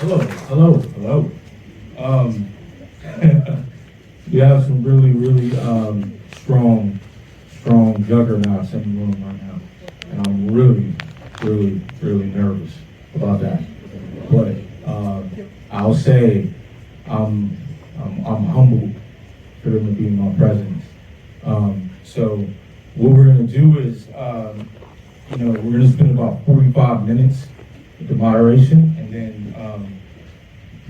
Hello. Um, we have some really strong juggernauts in the room right now, and I'm really nervous about that. But I'll say I'm humbled for them to be in my presence. So what we're gonna do is, we're gonna spend about 45 minutes with the moderation, and then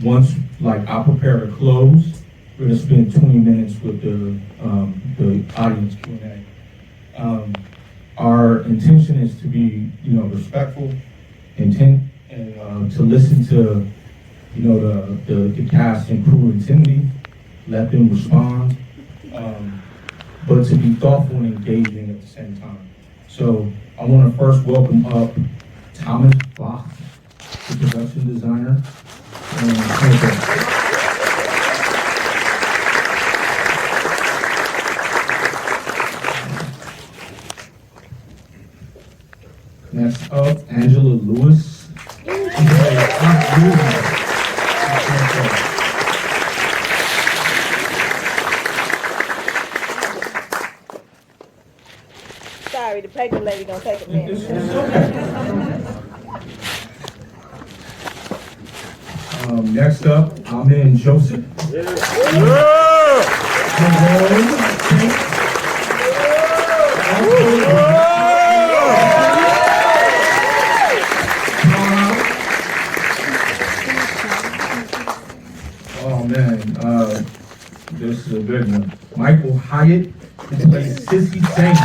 once I prepare to close, we're gonna spend 20 minutes with the audience Q&A. Our intention is to be, respectful, intent, and to listen to, the cast and crew intently, let them respond, but to be thoughtful and engaging at the same time. So I want to first welcome up Tomas Voth, the production designer. Next up, Angela Lewis. Sorry, the pregnant lady gonna take a minute. Next up, Amin Joseph. Oh man, this is a big one. Michael Hyatt, who plays Sissy Saint.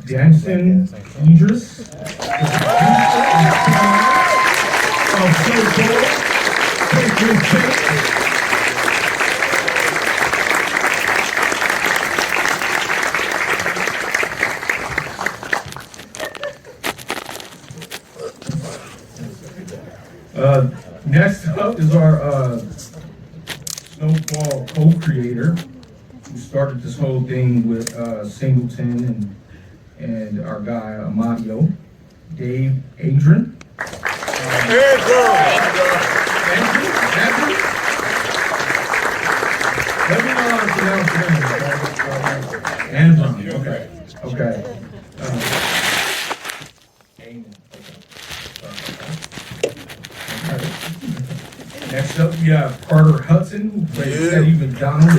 Damson Idris. Next up is our Snowfall co-creator, who started this whole thing with Singleton and our guy Amadio, Dave Andron. Let me know how to pronounce your name. Andron. Okay. Next up, we have Carter Hudson, who plays Eddie McDonald.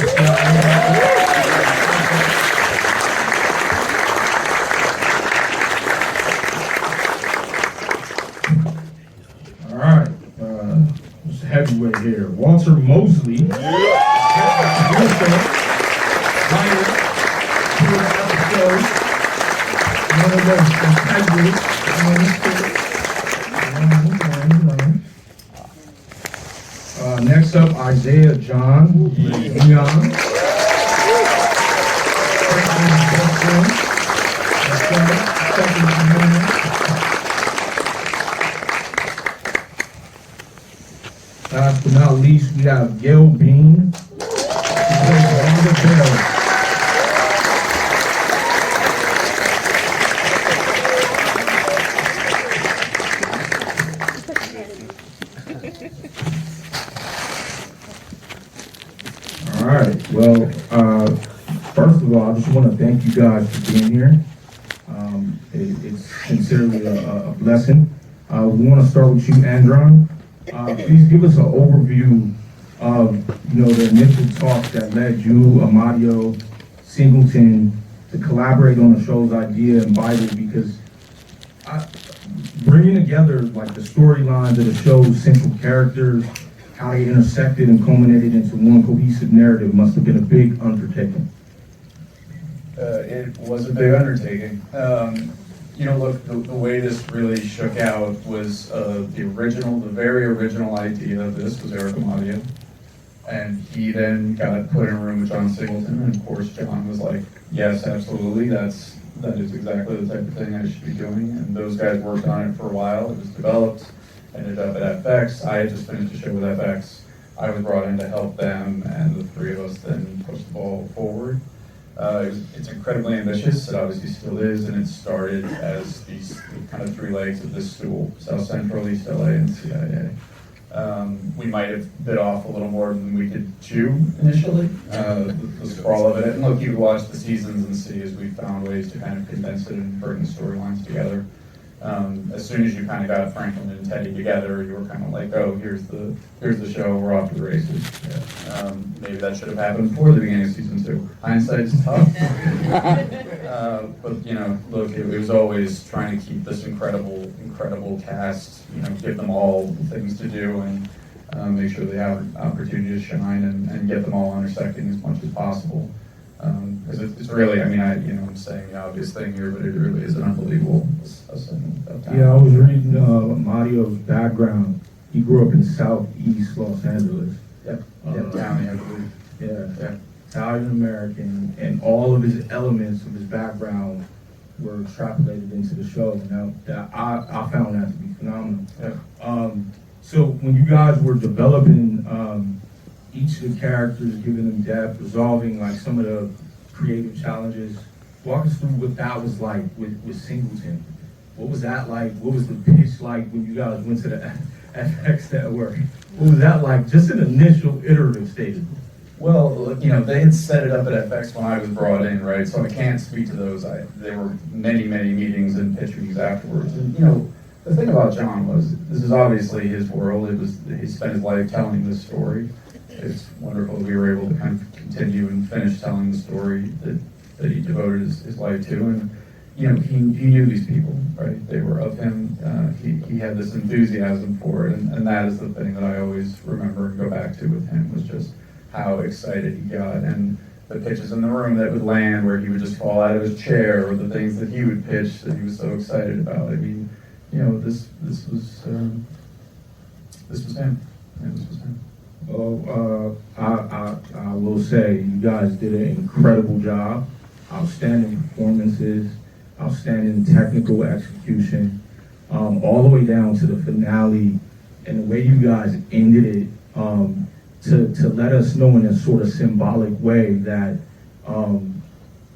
All right, what's the heavyweight here? Walter Mosley. Next up, Isaiah John, who plays Leon. Last but not least, we have Gail Bean, who plays Wanda Bell. All right. Well, first of all, I just want to thank you guys for being here. It's sincerely a blessing. We want to start with you, Andron. Please give us an overview of the initial talk that led you, Amadio, Singleton, to collaborate on the show's idea and Bible, because bringing together the storylines of the show's central characters, how they intersected and culminated into one cohesive narrative must have been a big undertaking. It was a big undertaking. Look, the way this really shook out was the very original idea of this was Eric Amadio. And he then got put in a room with John Singleton, and of course John was like, yes, absolutely, that's that is exactly the type of thing I should be doing. And those guys worked on it for a while. It was developed, ended up at FX. I had just finished a show with FX. I was brought in to help them, and the three of us then pushed the ball forward. It's incredibly ambitious. It obviously still is, and it started as these kind of three legs of this stool: South Central, East LA, and CIA. We might have bit off a little more than we could chew initially, the sprawl of it. And look, you can watch the seasons and see as we found ways to kind of condense it and bring the storylines together. As soon as you kind of got Franklin and Teddy together, you were kind of like, oh, here's the show, we're off to the races. Maybe that should have happened before the beginning of season 2. Hindsight's tough. But look, it was always trying to keep this incredible cast, give them all the things to do and make sure they have an opportunity to shine and get them all intersecting as much as possible. Because it's really, I'm saying the obvious thing here, but it really is an unbelievable ascent. Yeah, I was reading Mario's background. He grew up in Southeast Los Angeles. Yep, County, I believe. Yeah. Italian American, and all of his elements of his background were extrapolated into the show. Now, I found that to be phenomenal. Yeah. So when you guys were developing each of the characters, giving them depth, resolving like some of the creative challenges, walk us through what that was like with Singleton. What was that like? What was the pitch like when you guys went to the FX network? What was that like, just an initial iterative stage? Well, they had set it up at FX when I was brought in, right? So I can't speak to those. There were many meetings and pitch meetings afterwards. And, the thing about John was, this is obviously his world. He spent his life telling this story. It's wonderful that we were able to kind of continue and finish telling the story that he devoted his life to. And, he knew these people, right? They were of him. He had this enthusiasm for it. And that is the thing that I always remember and go back to with him, was just how excited he got, and the pitches in the room that would land where he would just fall out of his chair, or the things that he would pitch that he was so excited about. This was him. This was him. Well, I will say you guys did an incredible job. Outstanding performances, outstanding technical execution, all the way down to the finale, and the way you guys ended it. To let us know in a sort of symbolic way that,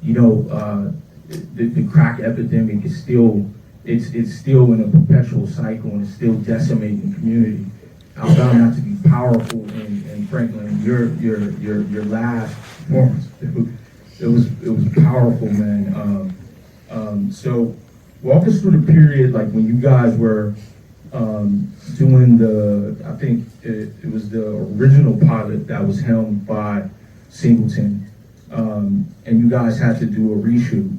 the crack epidemic is still, it's still in a perpetual cycle, and it's still decimating the community. I found that to be powerful, and Franklin, your last performance, it was powerful, man. So walk us through the period, like when you guys were doing I think it was the original pilot that was helmed by Singleton, and you guys had to do a reshoot.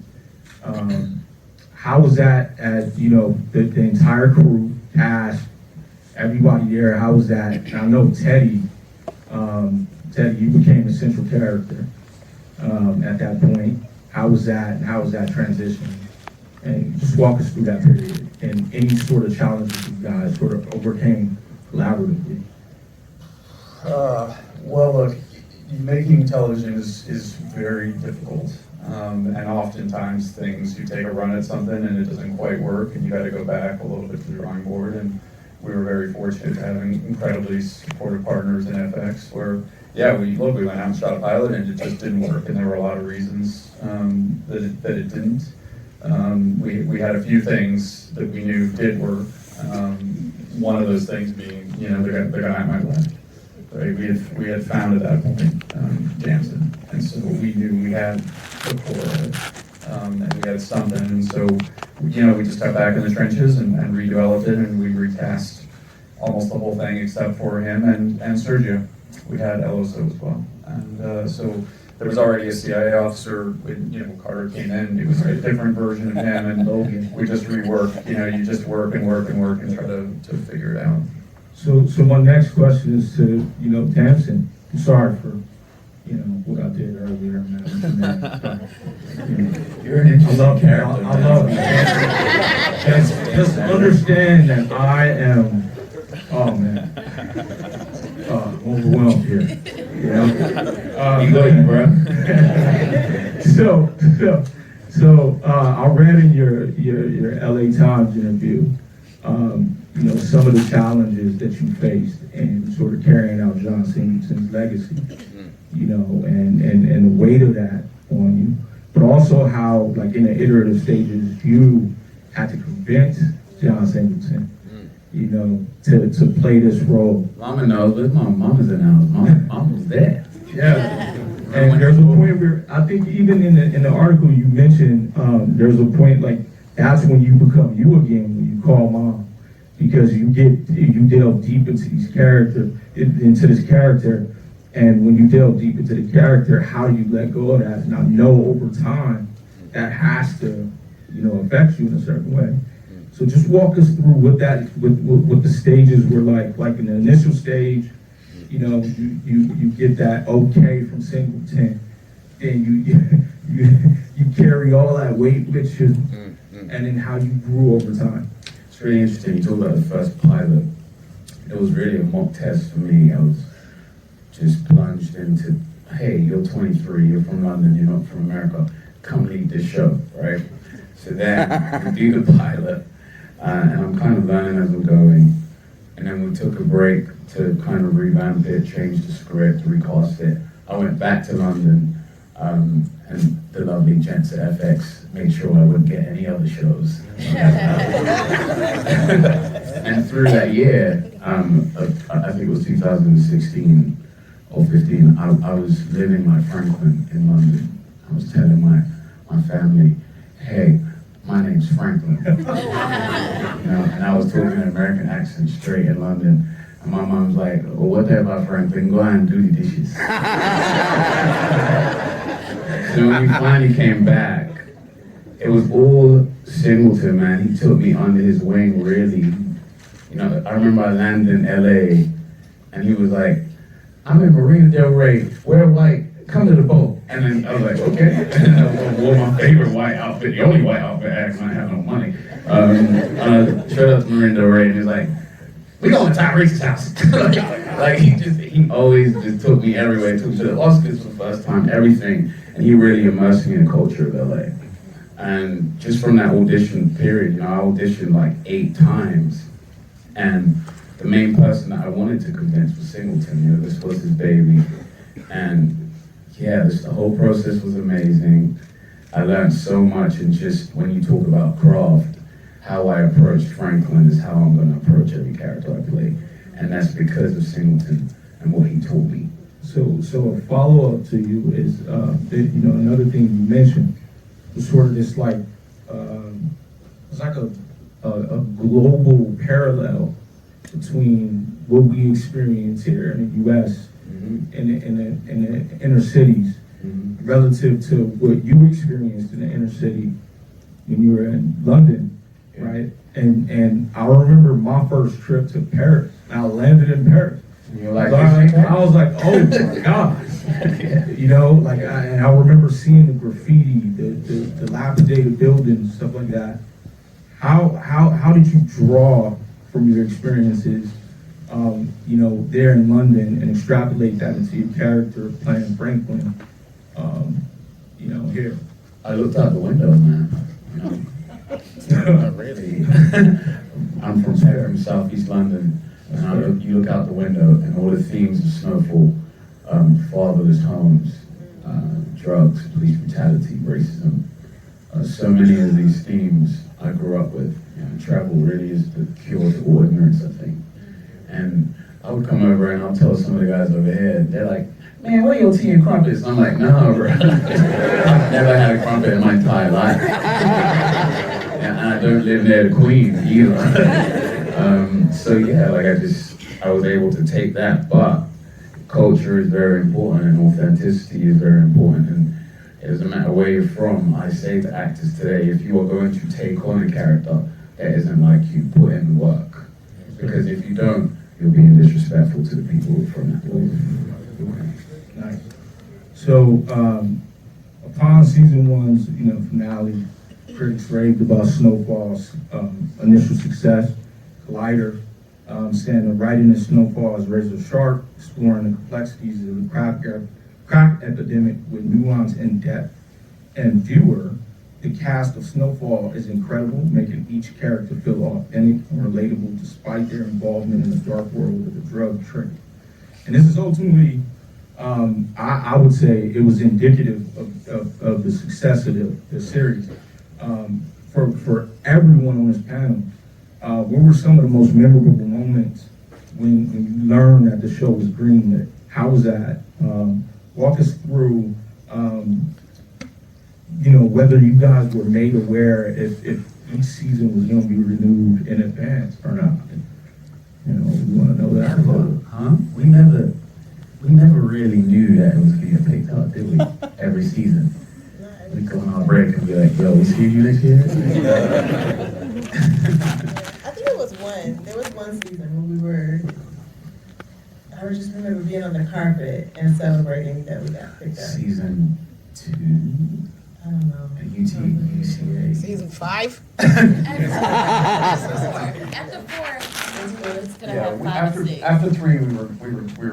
How was that the entire crew, cast, everybody there, how was that? And I know Teddy, you became a central character at that point. How was that transition? And just walk us through that period and any sort of challenges you guys sort of overcame collaboratively. Well, look, making television is very difficult. And oftentimes you take a run at something and it doesn't quite work, and you got to go back a little bit to the drawing board. And we were very fortunate to have incredibly supportive partners in FX where, we went out and shot a pilot and it just didn't work. And there were a lot of reasons that it didn't. We had a few things that we knew did work. One of those things being, the guy on my left. Right? We had found at that point Damson, and so we knew we had the core of it, and we had something. And so, we just got back in the trenches and redeveloped it, and we recast almost the whole thing except for him and Sergio. We had Eloso as well, and so. There was already a CIA officer when Carter came in. It was a different version of him, and we just reworked. You just work and try to figure it out. So my next question is to Damson. I'm sorry for what I did earlier, man. You're an interesting character. I love you. Just understand that I am. Oh man. Overwhelmed here. You know? You go, bro. So I read in your LA Times interview, some of the challenges that you faced in sort of carrying out John Singleton's legacy, and the weight of that on you, but also how, like in the iterative stages, you had to convince John Singleton, to play this role. Mama knows, but my mama's in house. Mom was there. Yeah. And there's a point where I think even in the article you mentioned, there's a point like that's when you become you again when you call mom, because you delve deep into this character, and when you delve deep into the character, how do you let go of that? And I know over time that has to affect you in a certain way. So just walk us through what the stages were like in the initial stage. You get that okay from Singleton, and you carry all that weight with you, and then how you grew over time. It's really interesting. You talk about the first pilot. It was really a mock test for me. I was just plunged into, hey, you're 23, you're from London, you're not from America. Come lead this show, right? So then we do the pilot, and I'm kind of learning as I'm going. And then we took a break to kind of revamp it, change the script, recast it. I went back to London, and the lovely gents at FX made sure I wouldn't get any other shows. And through that year, I think it was 2016 or 15, I was living like Franklin in London. I was telling my family, hey, my name's Franklin. And I was talking an American accent straight in London. And my mom's like, well, what the about Franklin? Go ahead and do the dishes. So when we finally came back, it was all Singleton, man. He took me under his wing, really. I remember I landed in LA, and he was like, I'm in Marina Del Rey, wear white, come to the boat. And then I was like, okay. And I wore my favorite white outfit, the only white outfit I had, I have no money. Showed up to Marina Del Rey, and he was like, we going to Tyrese's house. Like he always just took me everywhere. Took me to the Oscars for the first time, everything. And he really immersed me in the culture of LA. And just from that audition period, I auditioned like 8 times. And the main person that I wanted to convince was Singleton. This was his baby. And yeah, the whole process was amazing. I learned so much, and just when you talk about craft, how I approached Franklin is how I'm going to approach every character I play. And that's because of Singleton and what he taught me. So a follow-up to you is, another thing you mentioned was sort of this it's like a global parallel between what we experience here in the U.S. in the inner cities, relative to what you experienced in the inner city when you were in London, right? And I remember my first trip to Paris. I landed in Paris. And you're like, I was like, oh my God. And I remember seeing the graffiti, the dilapidated buildings, stuff like that. How did you draw from your experiences, there in London and extrapolate that into your character playing Franklin, here? I looked out the window, man. Not really. I'm from Southeast London, and you look out the window, and all the themes of Snowfall, fatherless homes, drugs, police brutality, racism, so many of these themes I grew up with. Travel really is the cure to all ignorance, I think. And I would come over and I'll tell some of the guys over here, they're like, man, what are your tea and crumpets? And I'm like, no, bro. I've never had a crumpet in my entire life. And I don't live near the Queen either. So yeah, I was able to take that, but culture is very important and authenticity is very important. And it doesn't matter where you're from. I say to actors today, if you are going to take on a character that isn't like you, put in the work. Because if you don't, you're being disrespectful to the people from that world. Nice. So, upon season 1's, finale, critics raved about Snowfall's initial success. Collider, standing right in the Snowfall is razor sharp, exploring the complexities of the crack epidemic with nuance and depth. And Viewer The cast of Snowfall is incredible, making each character feel authentic and relatable despite their involvement in the dark world of the drug trade. And this is ultimately, I would say, it was indicative of the success of the series. For everyone on this panel, what were some of the most memorable moments when you learned that the show was greenlit? How was that? Walk us through, whether you guys were made aware if each season was going to be renewed in advance or not. We want to know that. We never really knew that it was being picked up, did we? Every season. We go on our break and be like, yo, we see you next year? I think it was one. There was one season when I just remember being on the carpet and celebrating that we got picked up. Season 2. I don't know. UCA. Season 5? After 4, it's gonna Yeah, have 5 and 6. after 3, we were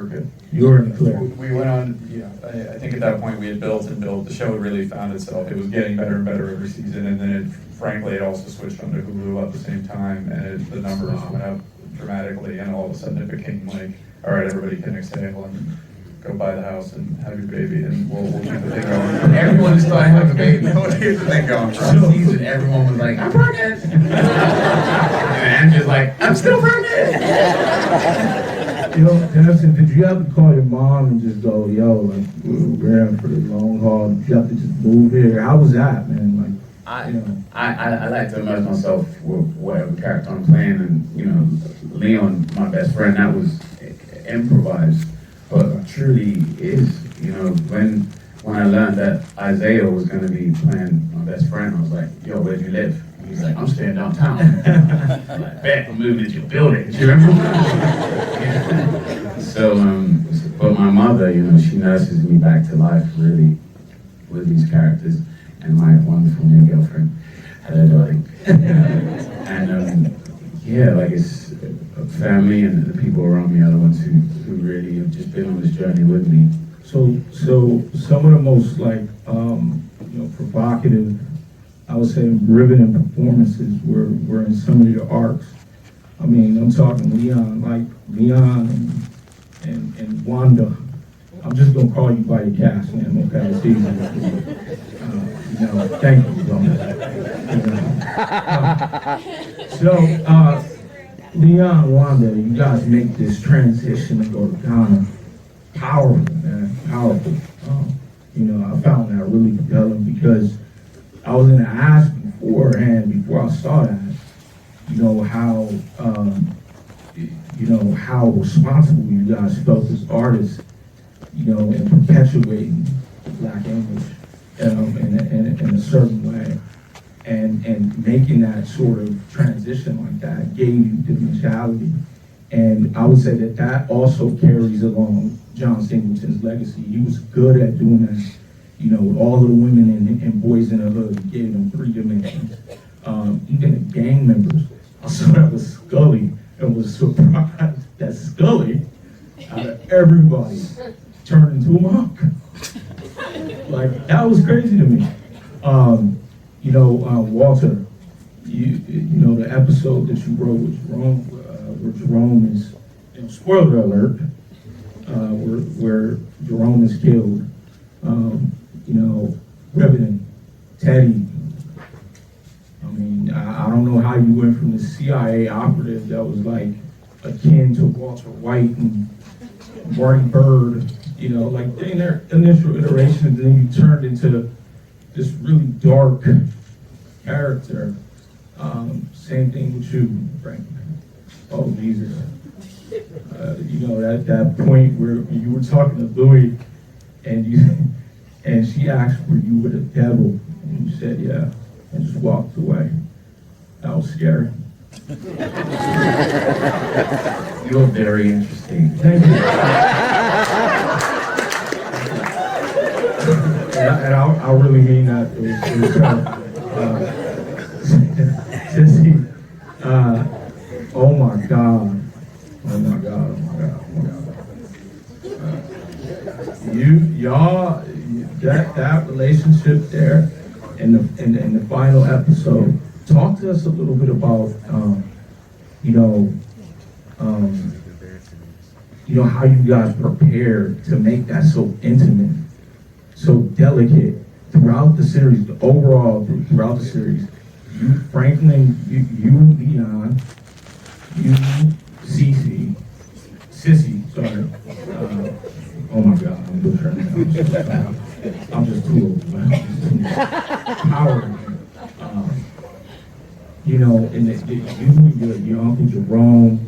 good. You were in the clear. We went on, I think at that point we had built and built. The show had really found itself. It was getting better and better every season, and then frankly, it also switched onto Hulu at the same time, and the numbers went up dramatically, and all of a sudden it became like, all right, everybody can exhale and go buy the house and have your baby, and we'll keep the thing going. Everyone started having a baby. We'll keep the thing going. First season, everyone was like, I'm pregnant. And Andrew's like, I'm still pregnant. Damson, did you have to call your mom and just go, yo, like, we're in for the long haul, did you have to just move here? How was that, man? I like to immerse myself with whatever character I'm playing, and Leon, my best friend, that was improvised, but truly is. When I learned that Isaiah was going to be playing my best friend, I was like, yo, where'd you live? And he's like, I'm staying downtown. I'm like, bet, we're moving into your building. Do you remember? So, but my mother, she nurses me back to life really with these characters, and my wonderful new girlfriend. Hello, darling. And it's family and the people around me are the ones who really have just been on this journey with me. So some of the most provocative, I would say, riveting performances were in some of your arcs. I mean, I'm talking Leon and Wanda. I'm just gonna call you by your cast name, okay? It's easy. Thank you. Leon, Wanda, you guys make this transition to go to Ghana. Powerful, man, powerful. I found that really compelling because I was gonna ask beforehand, before I saw that, how responsible you guys felt as artists, in perpetuating Black English in a certain way. And making that sort of transition like that gave you dimensionality. And I would say that also carries along John Singleton's legacy. He was good at doing that. With all of the women and boys in the hood, he gave them 3 dimensions. Even the gang members, I saw that was Scully and was surprised that Scully, out of everybody, turned into a monk. Like, that was crazy to me. Walter, the episode that you wrote with Jerome is, spoiler alert, where Jerome is killed. Riveting, Teddy. I mean, I don't know how you went from the CIA operative that was like akin to Walter White and Marty Bird, like in their initial iterations, and then you turned into this really dark character. Same thing with you, Frank. Oh, Jesus. That point where you were talking to Louis and she asked were you with the devil, and you said yeah, and just walked away. That was scary. You're very interesting. Thank you. And I really mean that. It was Sissy, oh my God. Y'all, that relationship there, in the final episode, talk to us a little bit about, how you guys prepared to make that so intimate, so delicate throughout the series, throughout the series. You, Franklin, you Leon, you, Sissy, sorry. Oh my God, I'm butchering now. I'm just too old, man. Power. And your Uncle Jerome,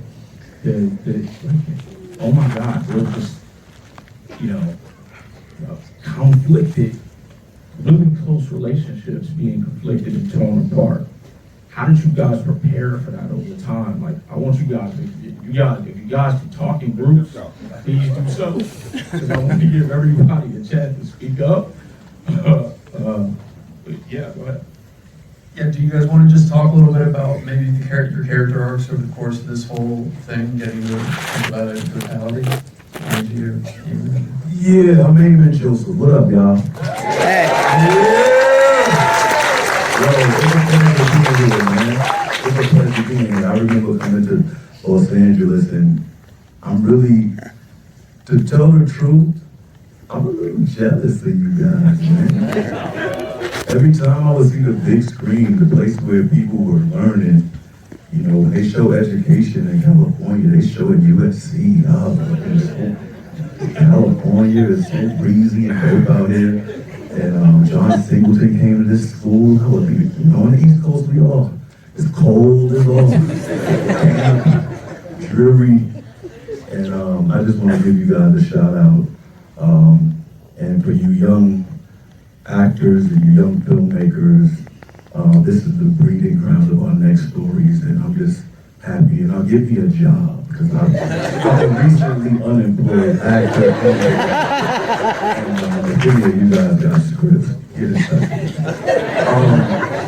oh my God, they're just, conflicted, really close relationships being conflicted and torn apart. How did you guys prepare for that over time? Like, I want you guys, if you guys can talk in groups, please do so. Because I want to give everybody a chance to speak up. Yeah, go ahead. Yeah, do you guys want to just talk a little bit about maybe your character arcs over the course of this whole thing, getting to think about it in totality? Yeah, I'm Amin Joseph. What up, y'all? Hey. Yo, it's a pleasure being here, man. It's a pleasure being here. I remember coming to Los Angeles, and I'm really, to tell the truth, I'm a little jealous of you guys, man. Every time I would see the big screen, the place where people were learning, they show education in California, they show in USC. California is so breezy and dope out here. And John Singleton came to this school. I would be, on the East Coast, it's cold, it's all damp, dreary. And I just want to give you guys a shout out. And for you young actors and you young filmmakers, this is the breeding ground of our next stories, and I'm just happy. And I'll give you a job, because I'm a recently unemployed actor. And you guys got scripts. Get in touch.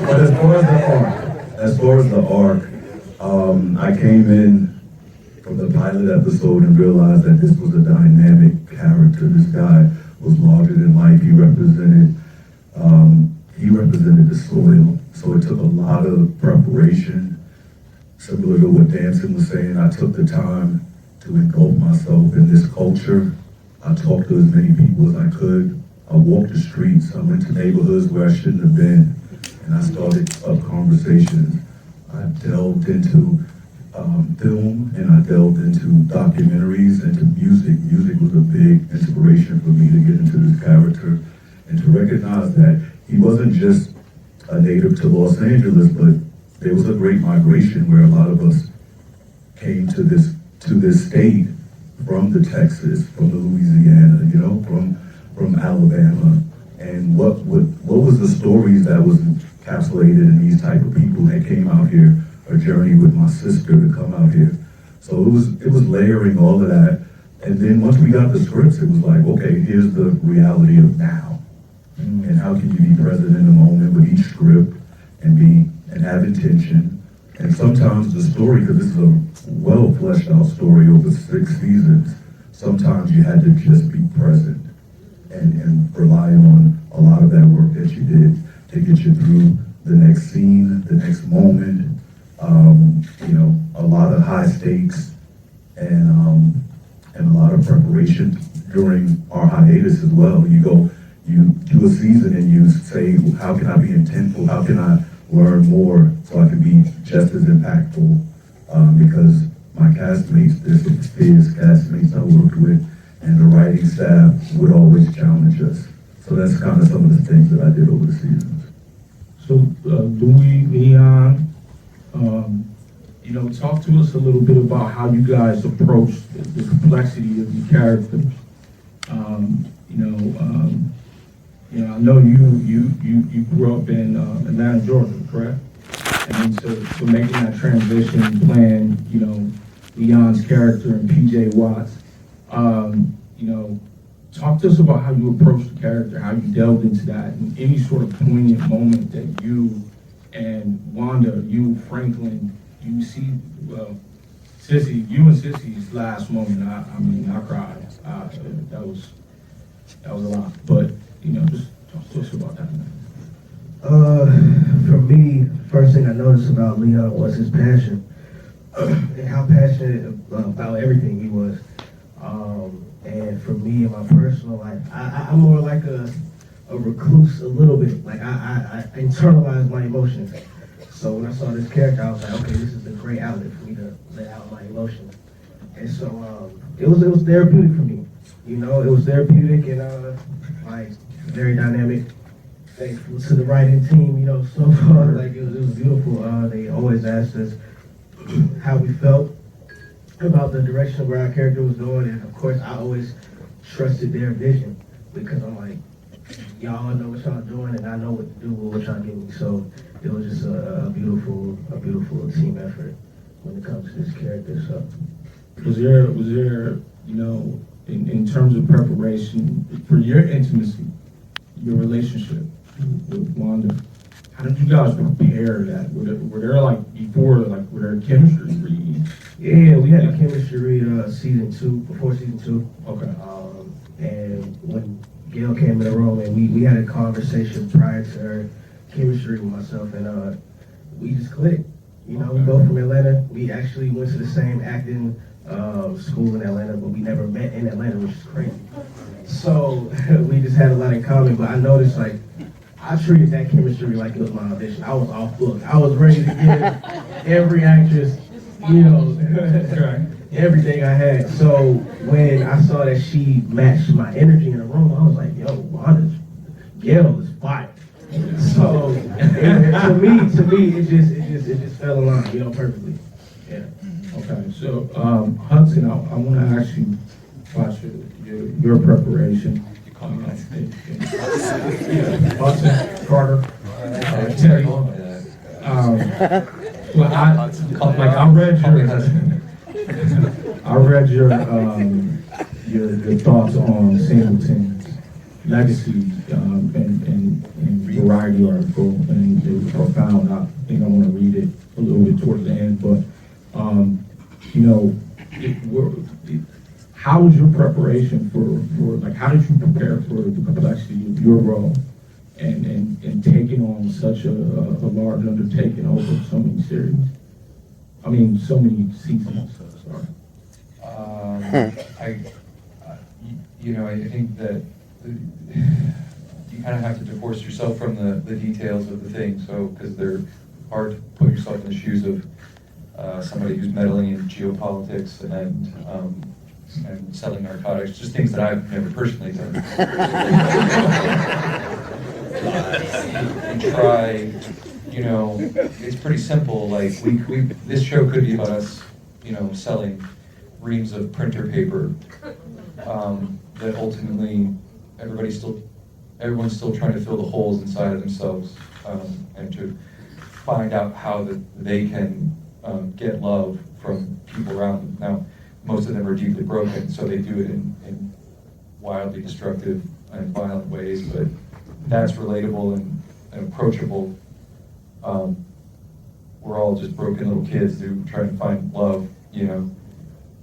But as far as the arc, I came in from the pilot episode and realized that this was a dynamic character. This guy was larger than life. He represented the soil. So it took a lot of preparation. Similar to what Damson was saying, I took the time to engulf myself in this culture. I talked to as many people as I could. I walked the streets. I went to neighborhoods where I shouldn't have been, and I started up conversations. I delved into film, and I delved into documentaries, into music. Music was a big inspiration for me to get into this character and to recognize that he wasn't just a native to Los Angeles, but there was a great migration where a lot of us came to this state from the Texas, from the Louisiana, from Alabama. And what was the stories that was encapsulated in these type of people that came out here, a journey with my sister to come out here. So it was layering all of that. And then once we got the scripts, it was like, okay, here's the reality of now. And how can you be present in the moment with each script and have intention. And sometimes the story, because this is a well fleshed out story over 6 seasons, sometimes you had to just be present and rely on a lot of that work that you did to get you through the next scene, the next moment. A lot of high stakes and a lot of preparation during our hiatus as well. You do a season and you say, how can I be intentful? How can I learn more so I can be just as impactful? Because my castmates, there's some fierce castmates I worked with, and the writing staff would always challenge us. So that's kind of some of the things that I did over the seasons. So, Louis, Leon, talk to us a little bit about how you guys approach the complexity of your characters. I know you grew up in Atlanta, Georgia, correct? And so making that transition, playing, Leon's character and PJ Watts, talk to us about how you approached the character, how you delved into that, and any sort of poignant moment that you and Wanda, you, Franklin, you see, Sissy, you and Sissy's last moment, I cried. That was a lot. But, just talk to us about that, man. For me, first thing I noticed about Leon was his passion and how passionate about everything he was. And for me, in my personal life, I'm more like a recluse a little bit. Like I internalize my emotions. So when I saw this character, I was like, okay, this is a great outlet for me to let out my emotions. And so it was therapeutic for me. You know, it was therapeutic and like very dynamic. Thankful to the writing team, you know, so far. Like it was beautiful. They always asked us how we felt about the direction where our character was going, and of course, I always trusted their vision because I'm like, y'all know what y'all doing, and I know what to do with what y'all give me. So it was just a beautiful team effort when it comes to this character. So Was there, you know, in terms of preparation for your intimacy, your relationship with Wanda, how did you guys prepare that? Were there like before, like were there chemistry reads? yeah, we had a chemistry read before season 2. Okay. And when Gail came in the room, and we had a conversation prior to her chemistry with myself, and we just clicked. You know, we both from Atlanta. We actually went to the same acting school in Atlanta, but we never met in Atlanta, which is crazy. So we just had a lot in common. But I noticed, like, I treated that chemistry like it was my audition. I was off book. I was ready to give every actress, you know, everything I had. So when I saw that she matched my energy in the room, I was like, yo, Gail is fire. So to me, it just fell in line, you know, perfectly. Yeah. Okay. So Hudson, I want to ask you about your preparation. Hudson, Carter, Terry. Well, I read your thoughts on Singleton's legacy and Variety article, and it was profound. I think I want to read it a little bit towards the end, but you know, how was your preparation for like, how did you prepare for the complexity of your role and taking on such a large undertaking over so many series? I mean, so many seasons. Sorry. I think that you kind of have to divorce yourself from the details of the thing, so because they're hard to put yourself in the shoes of somebody who's meddling in geopolitics and selling narcotics, just things that I've never personally done. And try, it's pretty simple. Like this show could be about us, selling reams of printer paper that ultimately everyone's still trying to fill the holes inside of themselves and to find out how they can get love from people around them. Now, most of them are deeply broken, so they do it in wildly destructive and violent ways, but that's relatable and approachable. We're all just broken little kids who try to find love,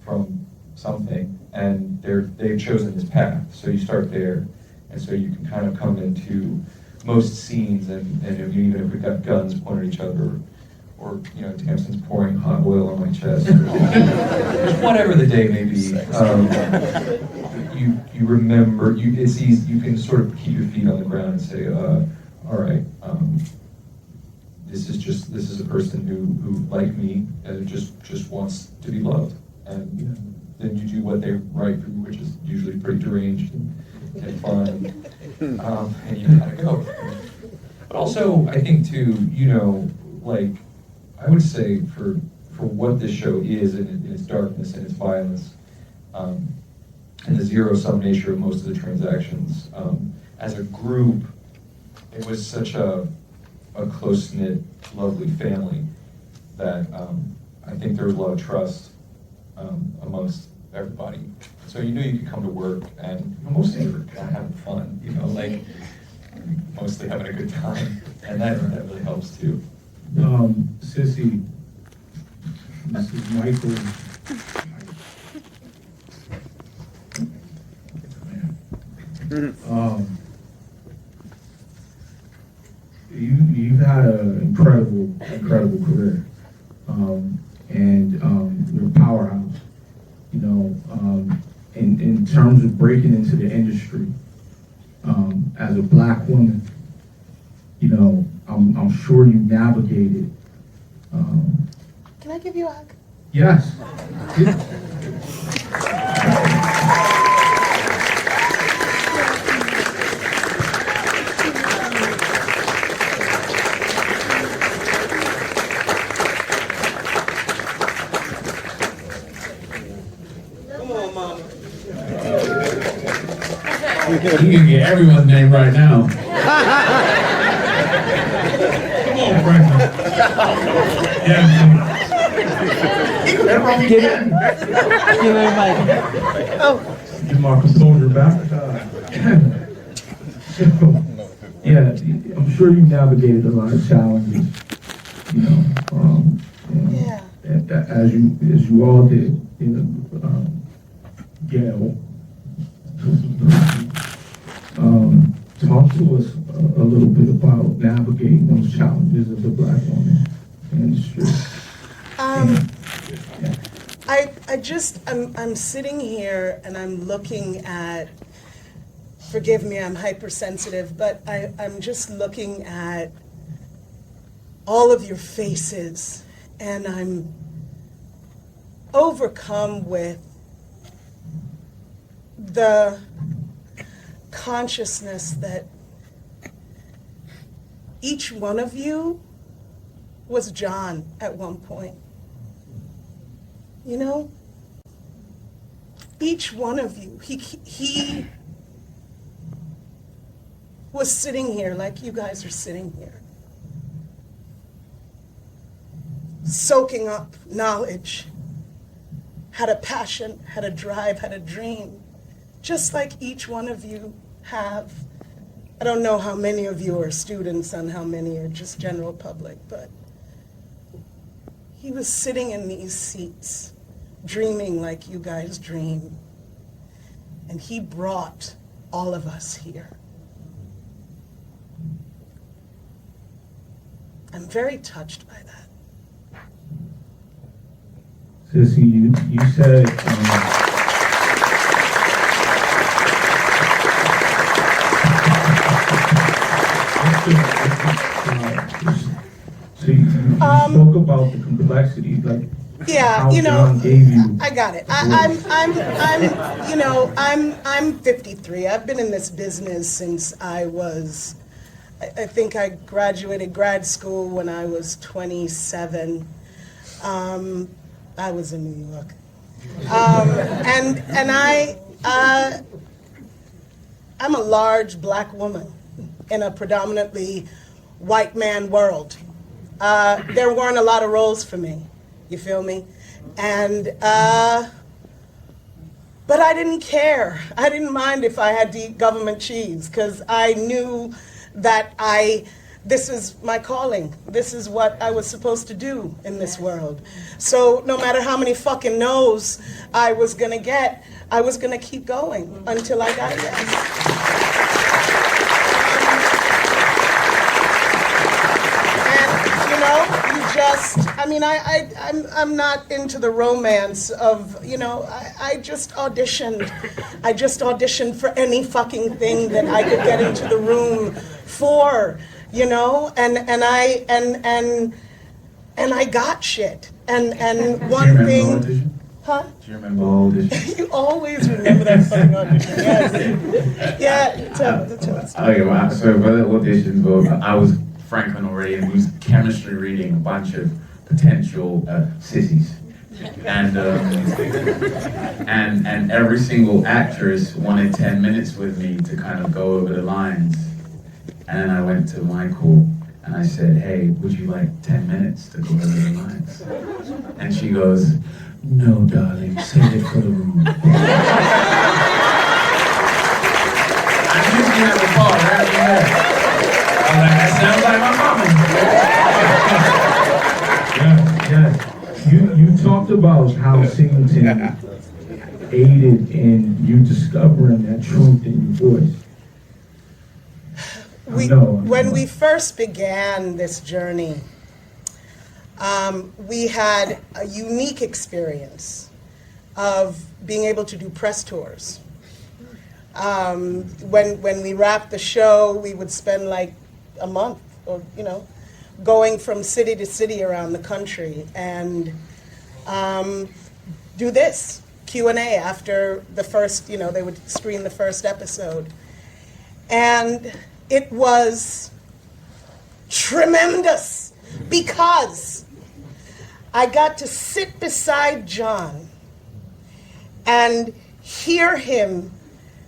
from something, and they've chosen this path. So you start there, and so you can kind of come into most scenes, and even if we've got guns pointed at each other, or Damson's pouring hot oil on my chest, or whatever the day may be, you remember. It's easy. You can sort of keep your feet on the ground and say, all right. This is a person who like me, and just wants to be loved, and then you do what they write for you, which is usually pretty deranged and fun, and you gotta go. But also, I think too, like I would say for what this show is in its darkness and its violence, and the zero-sum nature of most of the transactions, as a group, it was such a close-knit, lovely family that I think there was a lot of trust amongst everybody. So you could come to work and mostly you're kind of having fun, like mostly having a good time, and that really helps too. Sissy, Mrs. Michael. you've had an incredible career, and you're a powerhouse. You know, in terms of breaking into the industry, as a black woman, you know, I'm sure you navigated. Can I give you a hug? Yes. You can get everyone's name right now. Come on, Franklin. Yeah. Give her Mike. Oh. Get my composure back. So, yeah, I'm sure you navigated a lot of challenges. You know, Yeah. as you all did. You know, Gail. Talk to us a little bit about navigating those challenges as a black woman in the industry. I'm sitting here and I'm looking at, forgive me, I'm hypersensitive, but I'm just looking at all of your faces and I'm overcome with the consciousness that each one of you was John at one point. You know? Each one of you, he was sitting here like you guys are sitting here, soaking up knowledge, had a passion, had a drive, had a dream, just like each one of you have. I don't know how many of you are students and how many are just general public, but he was sitting in these seats, dreaming like you guys dream. And he brought all of us here. I'm very touched by that. Sissy, you said, so you spoke about the complexity, like yeah, how you know, John gave you. I got it. I'm 53. I've been in this business since I was, I think I graduated grad school when I was 27. I was in New York. And I'm a large black woman in a predominantly white man world. There weren't a lot of roles for me, you feel me? And, but I didn't care. I didn't mind if I had to eat government cheese, because I knew that this is my calling. This is what I was supposed to do in this world. So no matter how many fucking no's I was gonna get, I was gonna keep going until I got yes. I'm not into the romance of, you know, I just auditioned. I just auditioned for any fucking thing that I could get into the room for, you know, and I got shit. And one thing. Huh? Do you remember all this? You always remember that fucking audition. Yes. Yeah, tell us. Okay, well, so for the auditions, well, I was Franklin already, and we was chemistry reading a bunch of potential sissies. And every single actress wanted 10 minutes with me to kind of go over the lines. And then I went to Michael and I said, hey, would you like 10 minutes to go over the lines? And she goes, no, darling, save it for the room. I knew she had the part right there. I was like, that sounds like my mama. Yeah. You talked about how Singleton aided in you discovering that truth in your voice. when we first began this journey, we had a unique experience of being able to do press tours. When we wrapped the show, we would spend like a month, or going from city to city around the country and do this Q&A after the first, they would screen the first episode. And it was tremendous because I got to sit beside John and hear him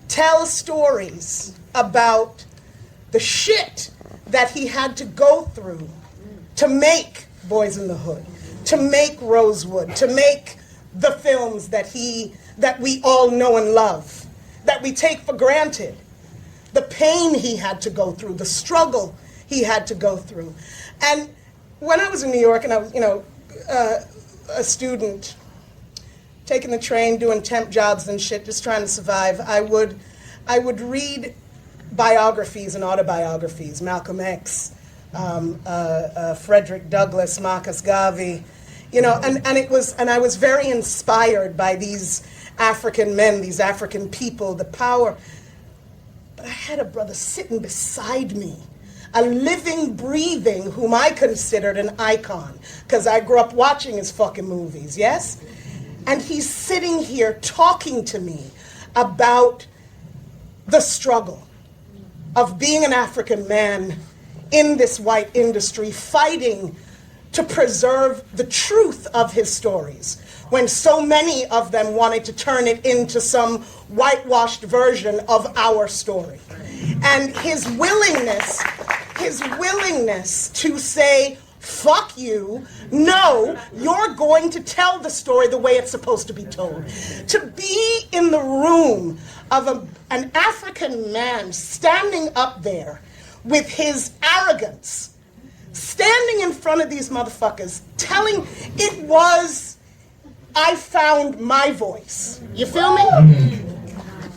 tell stories about the shit that he had to go through to make Boys in the Hood, to make Rosewood, to make the films that we all know and love, that we take for granted. The pain he had to go through, the struggle he had to go through. And when I was in New York and I was, a student, taking the train, doing temp jobs and shit, just trying to survive, I would read biographies and autobiographies, Malcolm X, Frederick Douglass, Marcus Garvey, and I was very inspired by these African men, these African people, the power. But I had a brother sitting beside me, a living, breathing, whom I considered an icon, because I grew up watching his fucking movies, yes? And he's sitting here talking to me about the struggle of being an African man in this white industry, fighting to preserve the truth of his stories, when so many of them wanted to turn it into some whitewashed version of our story. And his willingness to say, fuck you, no, you're going to tell the story the way it's supposed to be told. To be in the room of an African man standing up there with his arrogance, standing in front of these motherfuckers, I found my voice. You feel me?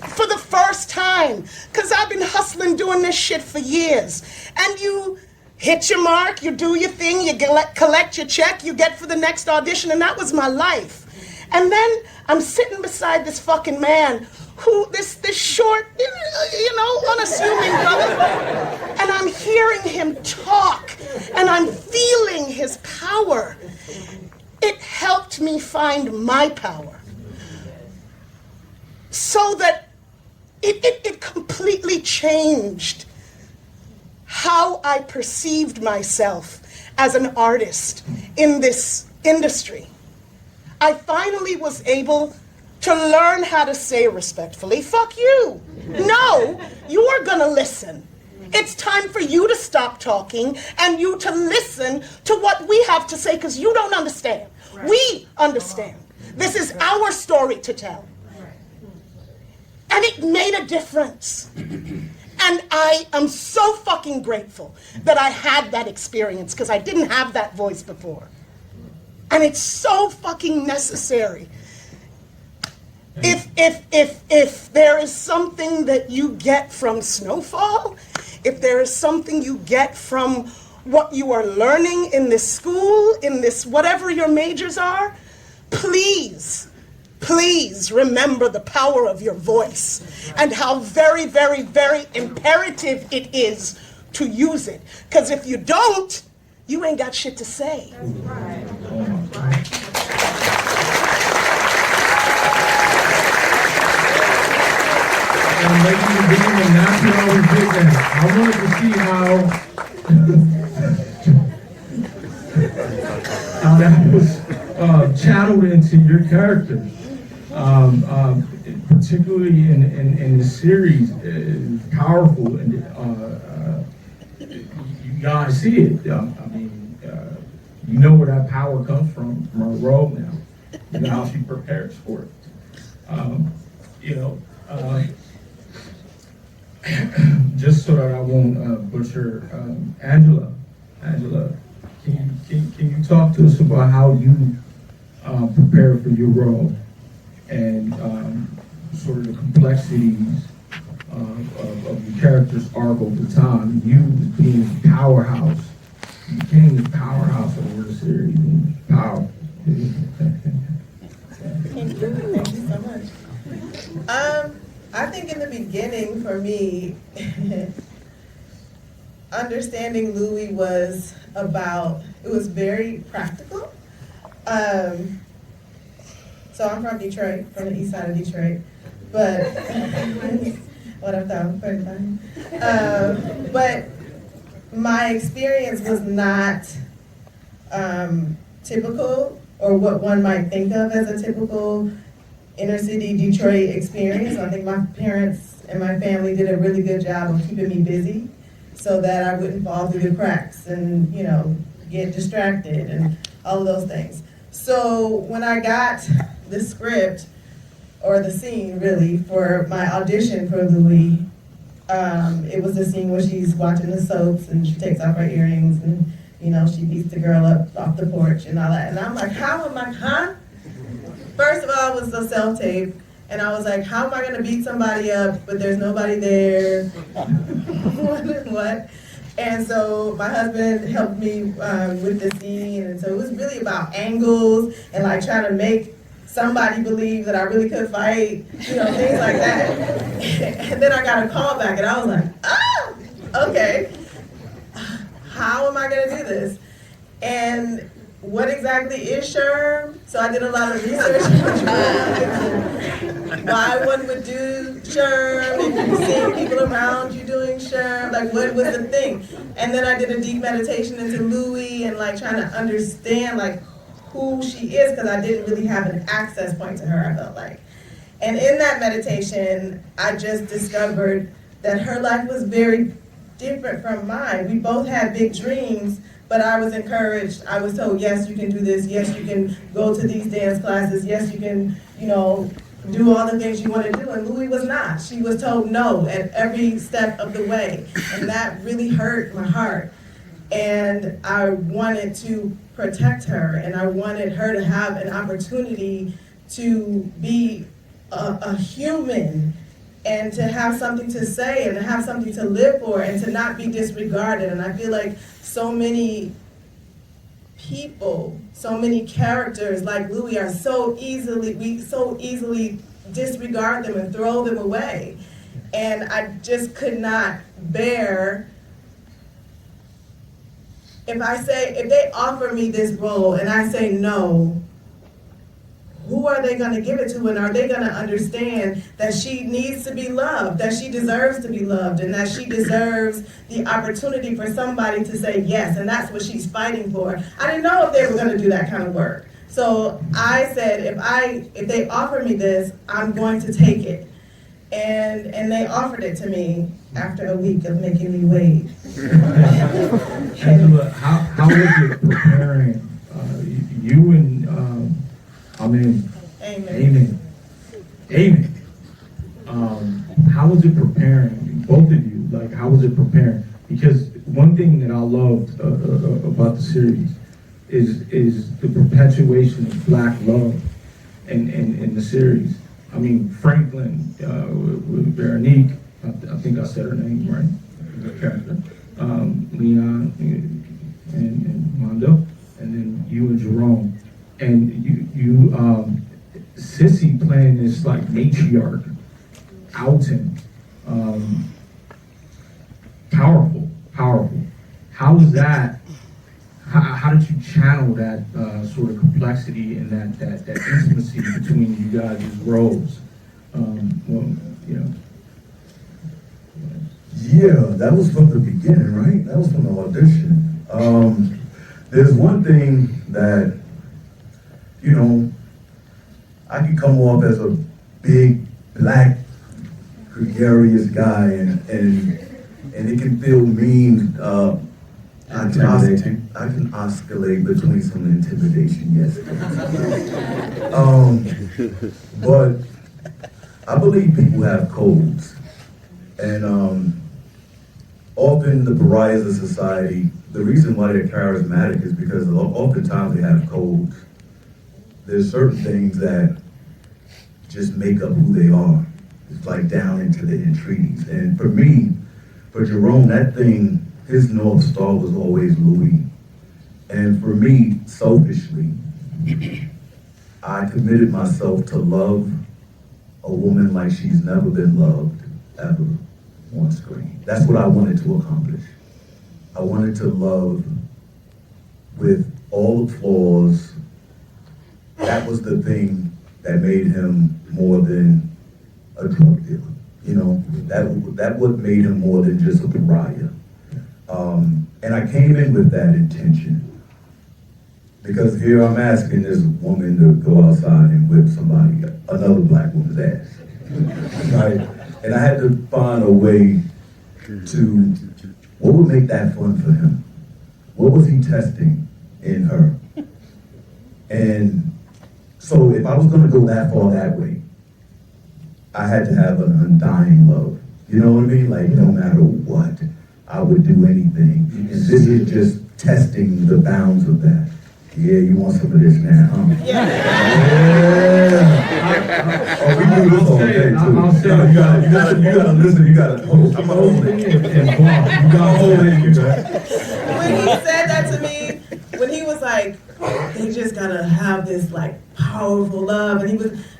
For the first time, because I've been hustling doing this shit for years. And you hit your mark, you do your thing, you collect your check, you get for the next audition, and that was my life. And then I'm sitting beside this fucking man who, this short, unassuming brother, and I'm hearing him talk, and I'm feeling his power. It helped me find my power. So that it completely changed how I perceived myself as an artist in this industry. I finally was able to learn how to say respectfully, fuck you. No, you are gonna listen. It's time for you to stop talking and you to listen to what we have to say, because you don't understand. Right. We understand. This is our story to tell. And it made a difference. And I am so fucking grateful that I had that experience, because I didn't have that voice before. And it's so fucking necessary. If there is something that you get from Snowfall, if there is something you get from what you are learning in this school, in this whatever your majors are, please remember the power of your voice and how very, very, very imperative it is to use it. Because if you don't, you ain't got shit to say. And ladies and gentlemen, that's what I was getting at. I wanted to see how that was channeled into your character. Particularly in this series, is powerful, and you guys see it. You know where that power comes from her role now. You know how she prepares for it. Just so that I won't butcher, Angela, can you talk to us about how you prepare for your role and sort of the complexities of the character's arc over time. You being the powerhouse, you became the powerhouse over the series. Powerful. Thank you so much. I think in the beginning for me, understanding Louis was very practical. So I'm from Detroit, from the east side of Detroit, but what I thought, but my experience was not typical or what one might think of as a typical inner city Detroit experience. I think my parents and my family did a really good job of keeping me busy so that I wouldn't fall through the cracks and, get distracted and all of those things. So when I got the script, or the scene really, for my audition for Louis, it was the scene where she's watching the soaps and she takes off her earrings and, she beats the girl up off the porch and all that. And I'm like, First of all, it was a self-tape, and I was like, how am I gonna beat somebody up, but there's nobody there? What? And so my husband helped me with the scene, and so it was really about angles and like trying to make somebody believe that I really could fight, things like that. And then I got a call back, and I was like, okay, how am I gonna do this? And what exactly is SHRM? So I did a lot of research why one would do SHRM, if you've seen people around you doing SHRM, like what was the thing? And then I did a deep meditation into Louis and like trying to understand like who she is, because I didn't really have an access point to her, I felt like. And in that meditation, I just discovered that her life was very different from mine. We both had big dreams, but I was encouraged. I was told, yes, you can do this. Yes, you can go to these dance classes. Yes, you can, do all the things you want to do. And Louis was not. She was told no at every step of the way. And that really hurt my heart. And I wanted to protect her, and I wanted her to have an opportunity to be a human and to have something to say and to have something to live for and to not be disregarded. And I feel like so many people, so many characters like Louis we so easily disregard them and throw them away. And I just could not bear, if they offer me this role and I say no, who are they going to give it to, and are they going to understand that she needs to be loved, that she deserves to be loved, and that she deserves the opportunity for somebody to say yes, and that's what she's fighting for. I didn't know if they were going to do that kind of work. So I said, if they offer me this, I'm going to take it. And they offered it to me after a week of making me wait. Angela, how was it preparing you and Amin? How was it preparing, both of you? Like, how was it preparing? Because one thing that I loved about the series is the perpetuation of Black love in the series. I mean, Franklin with Veronique, I think I said her name right, the character, Leon and Mondo, and then you and Jerome. And you Sissy playing this like matriarch, Alton, powerful. How was that? How did you channel that sort of complexity and that intimacy between you guys' roles? Yeah, that was from the beginning, right? That was from the audition. There's one thing that, I can come off as a big, black, gregarious guy, and it can feel mean. I can oscillate between some intimidation, yes. But I believe people have codes, and often the pariahs of society, the reason why they're charismatic is because oftentimes they have codes. There's certain things that just make up who they are. It's like down into the entreaties. And for me, for Jerome, that thing, his North Star was always Louis. And for me, selfishly, I committed myself to love a woman like she's never been loved, ever, on screen. That's what I wanted to accomplish. I wanted to love with all the flaws. That was the thing that made him more than a drug dealer. You know, that what made him more than just a pariah. And I came in with that intention. Because here I'm asking this woman to go outside and whip somebody, another black woman's ass. Right? And I had to find a way to, what would make that fun for him? What was he testing in her? And so if I was gonna go that far that way, I had to have an undying love. You know what I mean? Like, no matter what, I would do anything. And this is just testing the bounds of that. Yeah, you want some of this now, huh? Yeah. Oh, we do this all day, too. I'll say, You gotta listen, you gotta hold. I'm gonna hold it. and Vaughn, you gotta hold it. When he said that to me, when he was like, they just gotta have this like powerful love, and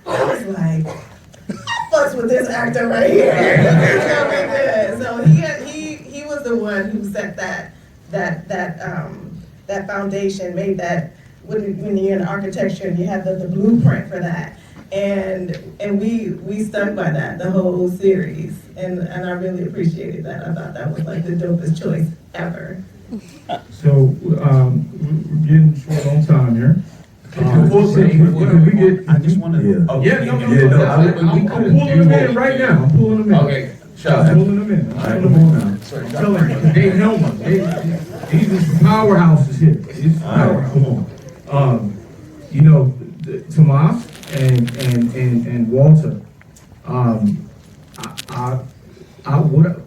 I was like, fucks with this actor right here. It's gonna be good. So he was the one who set that foundation, made that when you're in architecture and you have the blueprint for that. And we stuck by that the whole series, and I really appreciated that. I thought that was like the dopest choice ever. So, we're getting short on time here. I just want to. Yeah. Oh, Yeah, no, I'm pulling them in right now. I'm pulling them in. Okay, shut I'm up. pulling them in. I'm pulling them on now. I'm telling you, Dave Helmer, these are powerhouses here. It's power. Come on. You know, Tomas and Walter.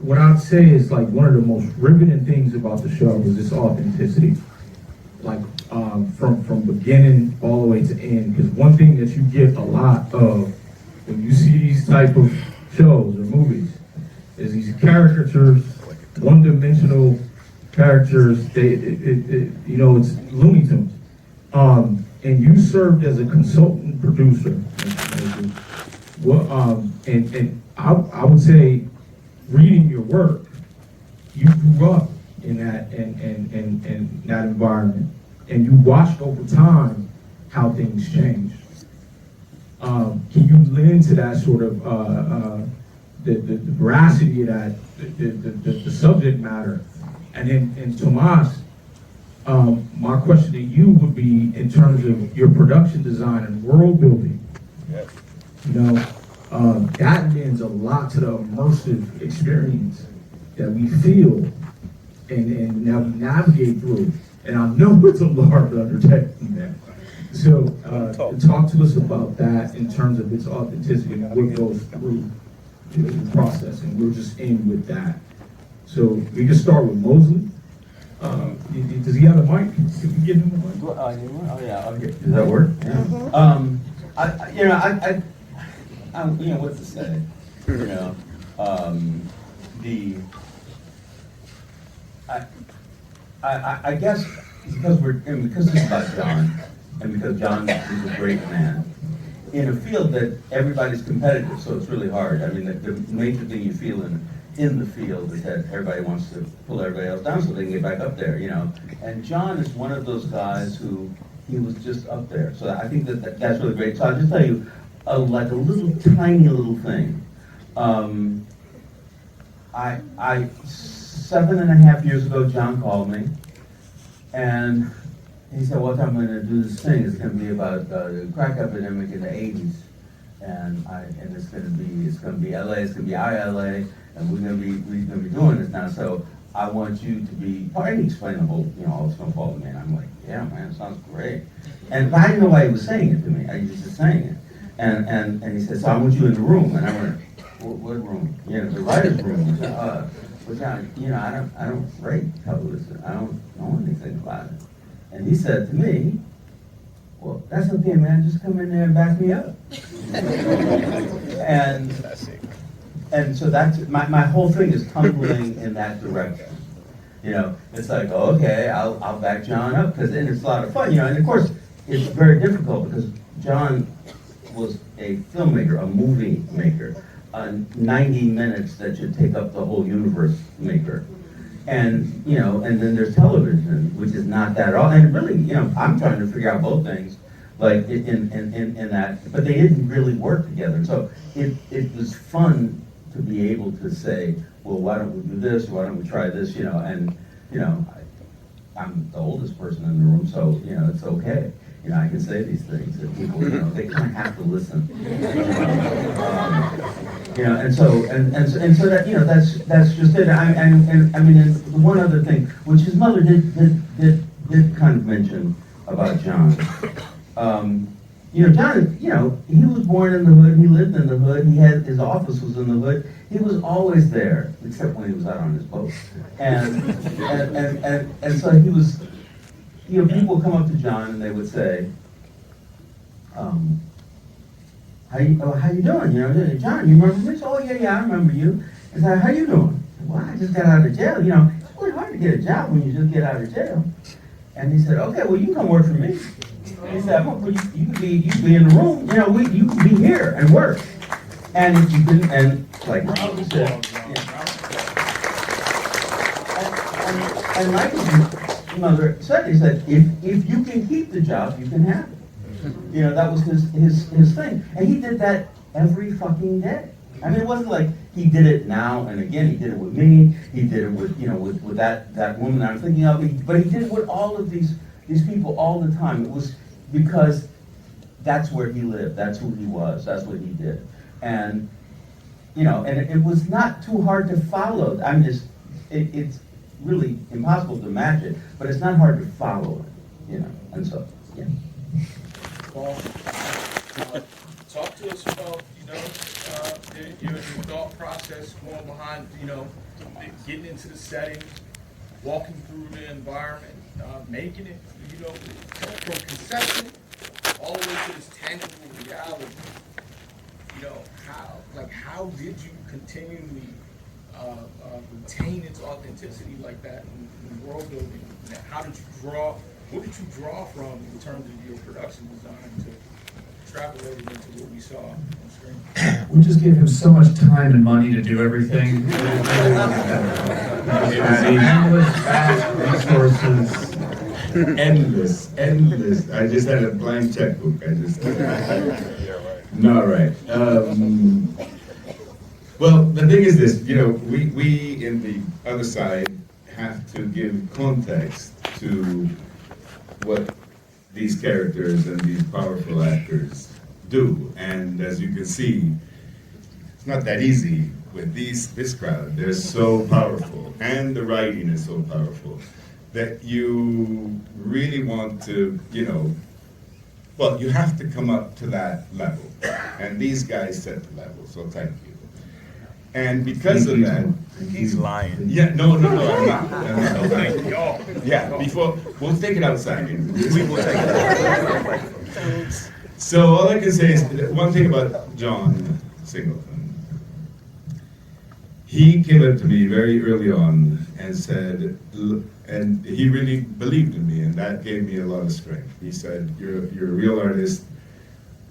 What I'd say is like one of the most riveting things about the show was its authenticity. Like from beginning all the way to end. Because one thing that you get a lot of when you see these type of shows or movies is these caricatures, one-dimensional characters. It's Looney Tunes. And you served as a consultant producer. And I would say, reading your work, you grew up in that that environment, and you watched over time how things changed. Can you lend to that sort of the veracity of that, the subject matter? And then Tomas, my question to you would be in terms of your production design and world building. Yes. You know, that lends a lot to the immersive experience that we feel and now we navigate through. And I know it's a large undertaking, man. So talk to us about that in terms of its authenticity and what goes through the process. And we're just in with that. So we can start with Mosley. Does he have a mic? Can we get him a mic? Oh yeah. Okay. Does that work? I what to say? You know, I guess because because this is about John, and because John is a great man in a field that everybody's competitive, so it's really hard. I mean, the major thing you feel in the field is that everybody wants to pull everybody else down so they can get back up there, you know. And John is one of those guys who he was just up there. So I think that's really great. So I'll just tell you, like a tiny little thing. 7.5 years ago, John called me, and he said, "What I'm going to do this thing is going to be about the crack epidemic in the '80s, and it's going to be LA, it's going to be our LA, and we're going to be doing this now. So I want you to be." I didn't explain the whole, all the Snowfall to me, and I'm like, "Yeah, man, it sounds great." And I didn't know why he was saying it to me. I was just saying it. And he said, "So I want you in the room." And I went, "What room?" The writer's room. Which I don't write television. I don't know anything about it. And he said to me, "Well, that's okay, man. Just come in there and back me up." and and so that's, my whole thing is tumbling in that direction. You know, it's like, oh, okay, I'll back John up, because then it's a lot of fun, you know, and of course, it's very difficult, because John was a filmmaker, a movie maker, a 90 minutes that should take up the whole universe maker. And, you know, and then there's television, which is not that at all, and really, you know, I'm trying to figure out both things, like, in that, but they didn't really work together, so it was fun to be able to say, well, why don't we do this, why don't we try this, you know, and, you know, I'm the oldest person in the room, so, you know, it's okay. You know, I can say these things that people, you know, they kind of have to listen. You know, and so that, you know, that's just it. I mean, and one other thing, which his mother did kind of mention about John. You know, John, you know, he was born in the hood, he lived in the hood, his office was in the hood, he was always there, except when he was out on his boat. And so he was, you know, people would come up to John and they would say, how you doing? You know, John, you remember me? Oh, yeah, I remember you. And so, how you doing? Well, I just got out of jail. You know, it's really hard to get a job when you just get out of jail. And he said, okay, well, you can come work for me. And he said, I'm gonna put you can be in the room. You know, you can be here and work. And if you can, and like Rob said, and Michael's mother said, he said, if you can keep the job, you can have it. You know, that was his thing. And he did that every fucking day. I mean, it wasn't like he did it now and again. He did it with me. He did it with, you know, with that woman that I'm thinking of. But he did it with all of these people all the time. It was because that's where he lived. That's who he was. That's what he did. And, you know, and it was not too hard to follow. I mean, it's really impossible to match it, but it's not hard to follow it, you know. And so, yeah. Well, talk to us about, you know, your thought process going behind, you know, getting into the setting, walking through the environment, making it, you know, from conception all the way to this tangible reality. You know, how did you continually retain its authenticity like that in world building? How did you draw? What did you draw from in terms of your production design to extrapolate it into what we saw on screen? We just gave him so much time and money to do everything. Endless, vast resources. Endless. I just had a blank checkbook. No, right. Well, the thing is this, you know, we in the other side have to give context to what these characters and these powerful actors do. And as you can see, it's not that easy with this crowd. They're so powerful, and the writing is so powerful that you really want to, you know, well, you have to come up to that level. And these guys set the level, so thank you. And because of that, He's lying. yeah, no, I'm not. Yeah, before, we'll take it outside. We will take it outside. So all I can say is, one thing about John Singleton. He came up to me very early on and said, and he really believed in me, and that gave me a lot of strength. He said, you're a real artist.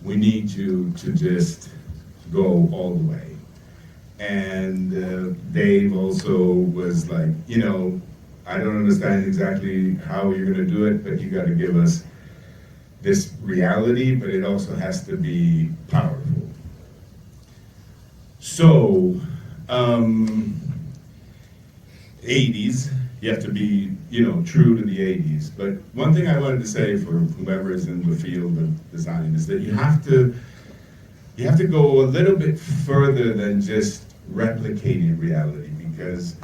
We need you to just go all the way. And Dave also was like, you know, I don't understand exactly how you're going to do it, but you got to give us this reality, but it also has to be powerful. So, 80s, you have to be, you know, true to the 80s. But one thing I wanted to say for whoever is in the field of design is that you have to go a little bit further than just replicating reality, because,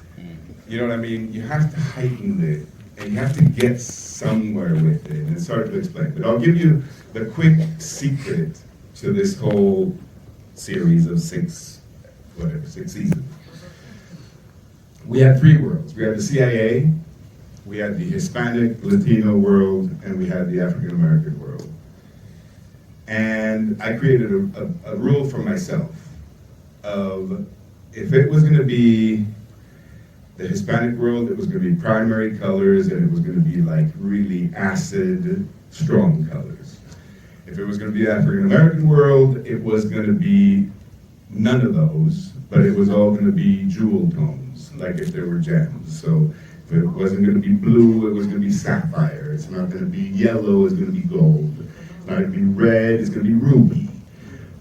you know what I mean, you have to heighten it, and you have to get somewhere with it, and it's hard to explain. But I'll give you the quick secret to this whole series of six seasons. We had three worlds. We had the CIA, we had the Hispanic, Latino world, and we had the African American world. And I created a rule for myself of, if it was gonna be the Hispanic world, it was gonna be primary colors, and it was gonna be like really acid, strong colors. If it was gonna be the African American world, it was gonna be none of those, but it was all gonna be jewel tones, like if there were gems. So if it wasn't gonna be blue, it was gonna be sapphire. It's not gonna be yellow, it's gonna be gold. It's not gonna be red, it's gonna be ruby.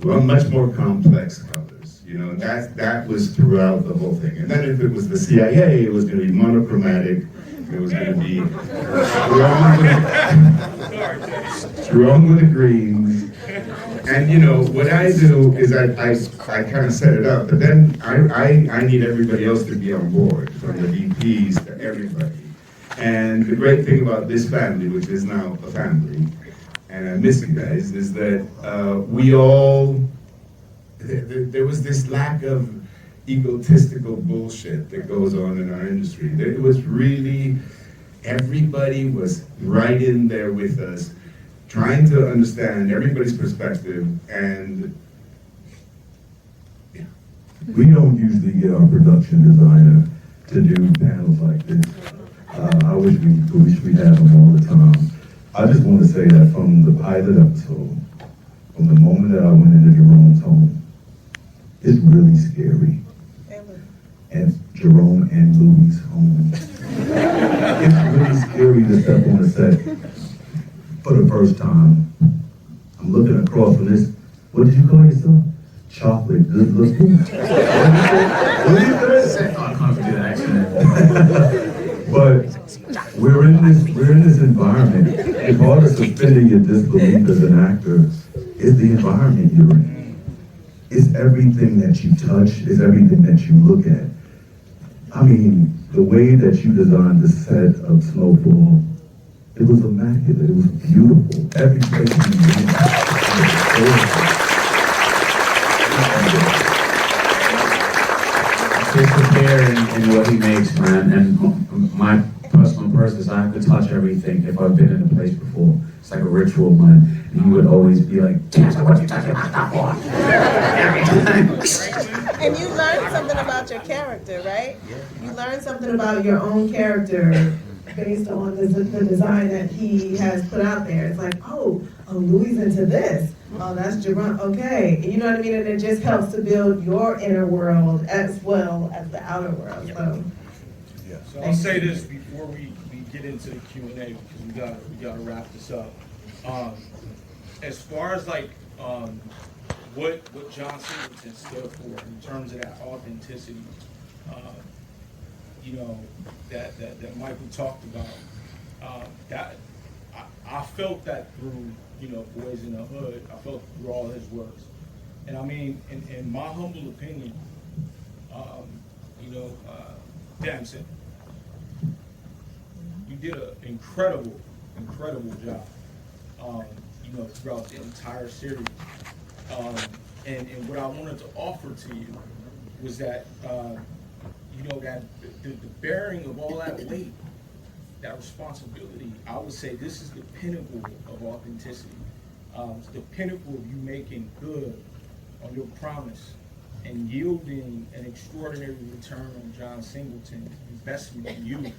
Well, much more complex colors, you know, that was throughout the whole thing. And then if it was the CIA, it was gonna be monochromatic, it was gonna be strong with the greens. And you know, what I do is I kind of set it up, but then I need everybody else to be on board, from the DPs to everybody. And the great thing about this family, which is now a family, and I miss you guys, is that we all, there was this lack of egotistical bullshit that goes on in our industry. It was really, everybody was right in there with us, trying to understand everybody's perspective, and yeah. We don't usually get our production designer to do panels like this. I wish we had them all the time. I just want to say that from the pilot episode, from the moment that I went into Jerome's home, it's really scary. And Jerome and Louie's home. It's really scary to step on a set for the first time. I'm looking across from this, what did you call yourself? Chocolate good looking? What did you say? I can't do that accent. But we're in this environment. And part of suspending your disbelief as an actor is the environment you're in. It's everything that you touch, it's everything that you look at. I mean, the way that you designed the set of Snowfall, it was immaculate, it was beautiful. Every place you went, It's prepare in what he makes, man. And my personal person is I have to touch everything if I've been in a place before. It's like a ritual, man. And he would always be like, "Damson, what are you touching my stuff for?" Every time. And you learned something about your character, right? You learned something about your own character based on the design that he has put out there. It's like, oh, Louis into this. Oh, that's Jerome. Okay, you know what I mean? And it just helps to build your inner world as well as the outer world. So, So I'll say this before we get into the Q&A, because we gotta wrap this up. As far as like what John Singleton stood for in terms of that authenticity, you know, that Michael talked about, that I felt that through, you know, Boys in the Hood. I felt through all his works. And I mean, in my humble opinion, you know, Damson, you did an incredible job, you know, throughout the entire series. And what I wanted to offer to you was that, you know, that the bearing of all that weight, that responsibility, I would say this is the pinnacle of authenticity. It's the pinnacle of you making good on your promise and yielding an extraordinary return on John Singleton's investment in you.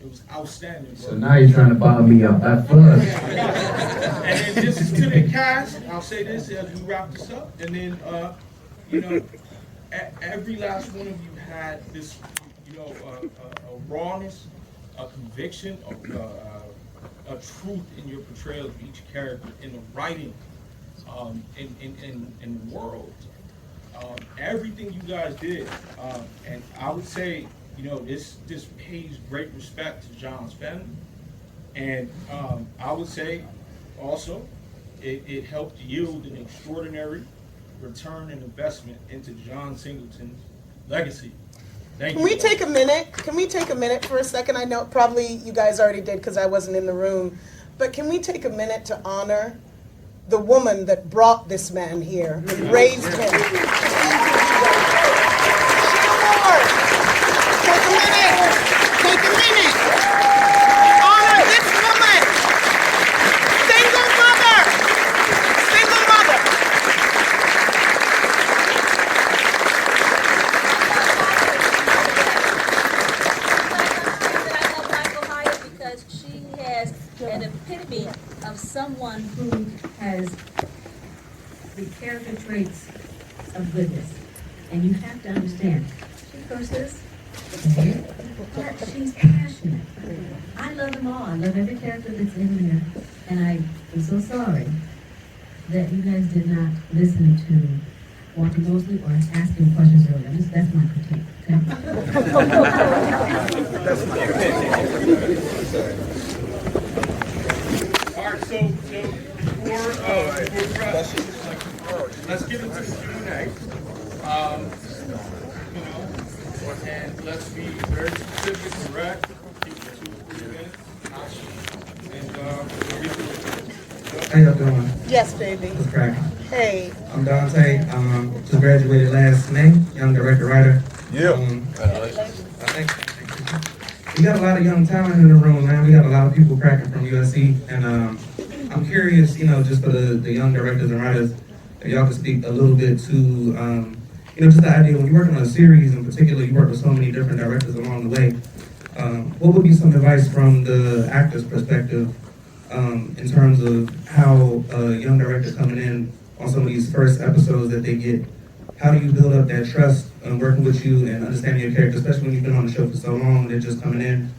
It was outstanding work. So now you're trying to bomb me up. At first. And then this is to the cast. I'll say this as we wrap this up. And then, you know, every last one of you had this, you know, a rawness, a conviction, a truth in your portrayal of each character, in the writing, in the world. Everything you guys did. And I would say, you know, this pays great respect to John's family. And I would say also, it helped yield an extraordinary return and investment into John Singleton's legacy. Thank you. Can we take a minute? Can we take a minute for a second? I know probably you guys already did because I wasn't in the room. But can we take a minute to honor the woman that brought this man here and raised him? Shelia Ward. Take a minute. Take a minute. Honor this woman. Single mother. Single mother. because she has an epitome of someone who has the character traits of goodness. And you have to understand, she curses, but she's passionate. I love them all. I love every character that's in there. And I am so sorry that you guys did not listen to Walter Mosley or ask him questions earlier. That's my critique, okay? All right, so let's get into the Q&A. And let's be very specific, correct. Keep it to 3 minutes. And we'll get to it. How y'all doing? Yes, baby. What's cracking? Hey. I'm Dante. Just graduated last May. Young director writer. Yeah. We got a lot of young talent in the room, man. We got a lot of people cracking from USC, and I'm curious, just for the young directors and writers, if y'all could speak a little bit to, just the idea when you're working on a series, in particular, you work with so many different directors along the way. What would be some advice from the actor's perspective in terms of how a young director coming in on some of these first episodes that they get? How do you build up that trust working with you and understanding your character, especially when you've been on the show for so long and they're just coming in?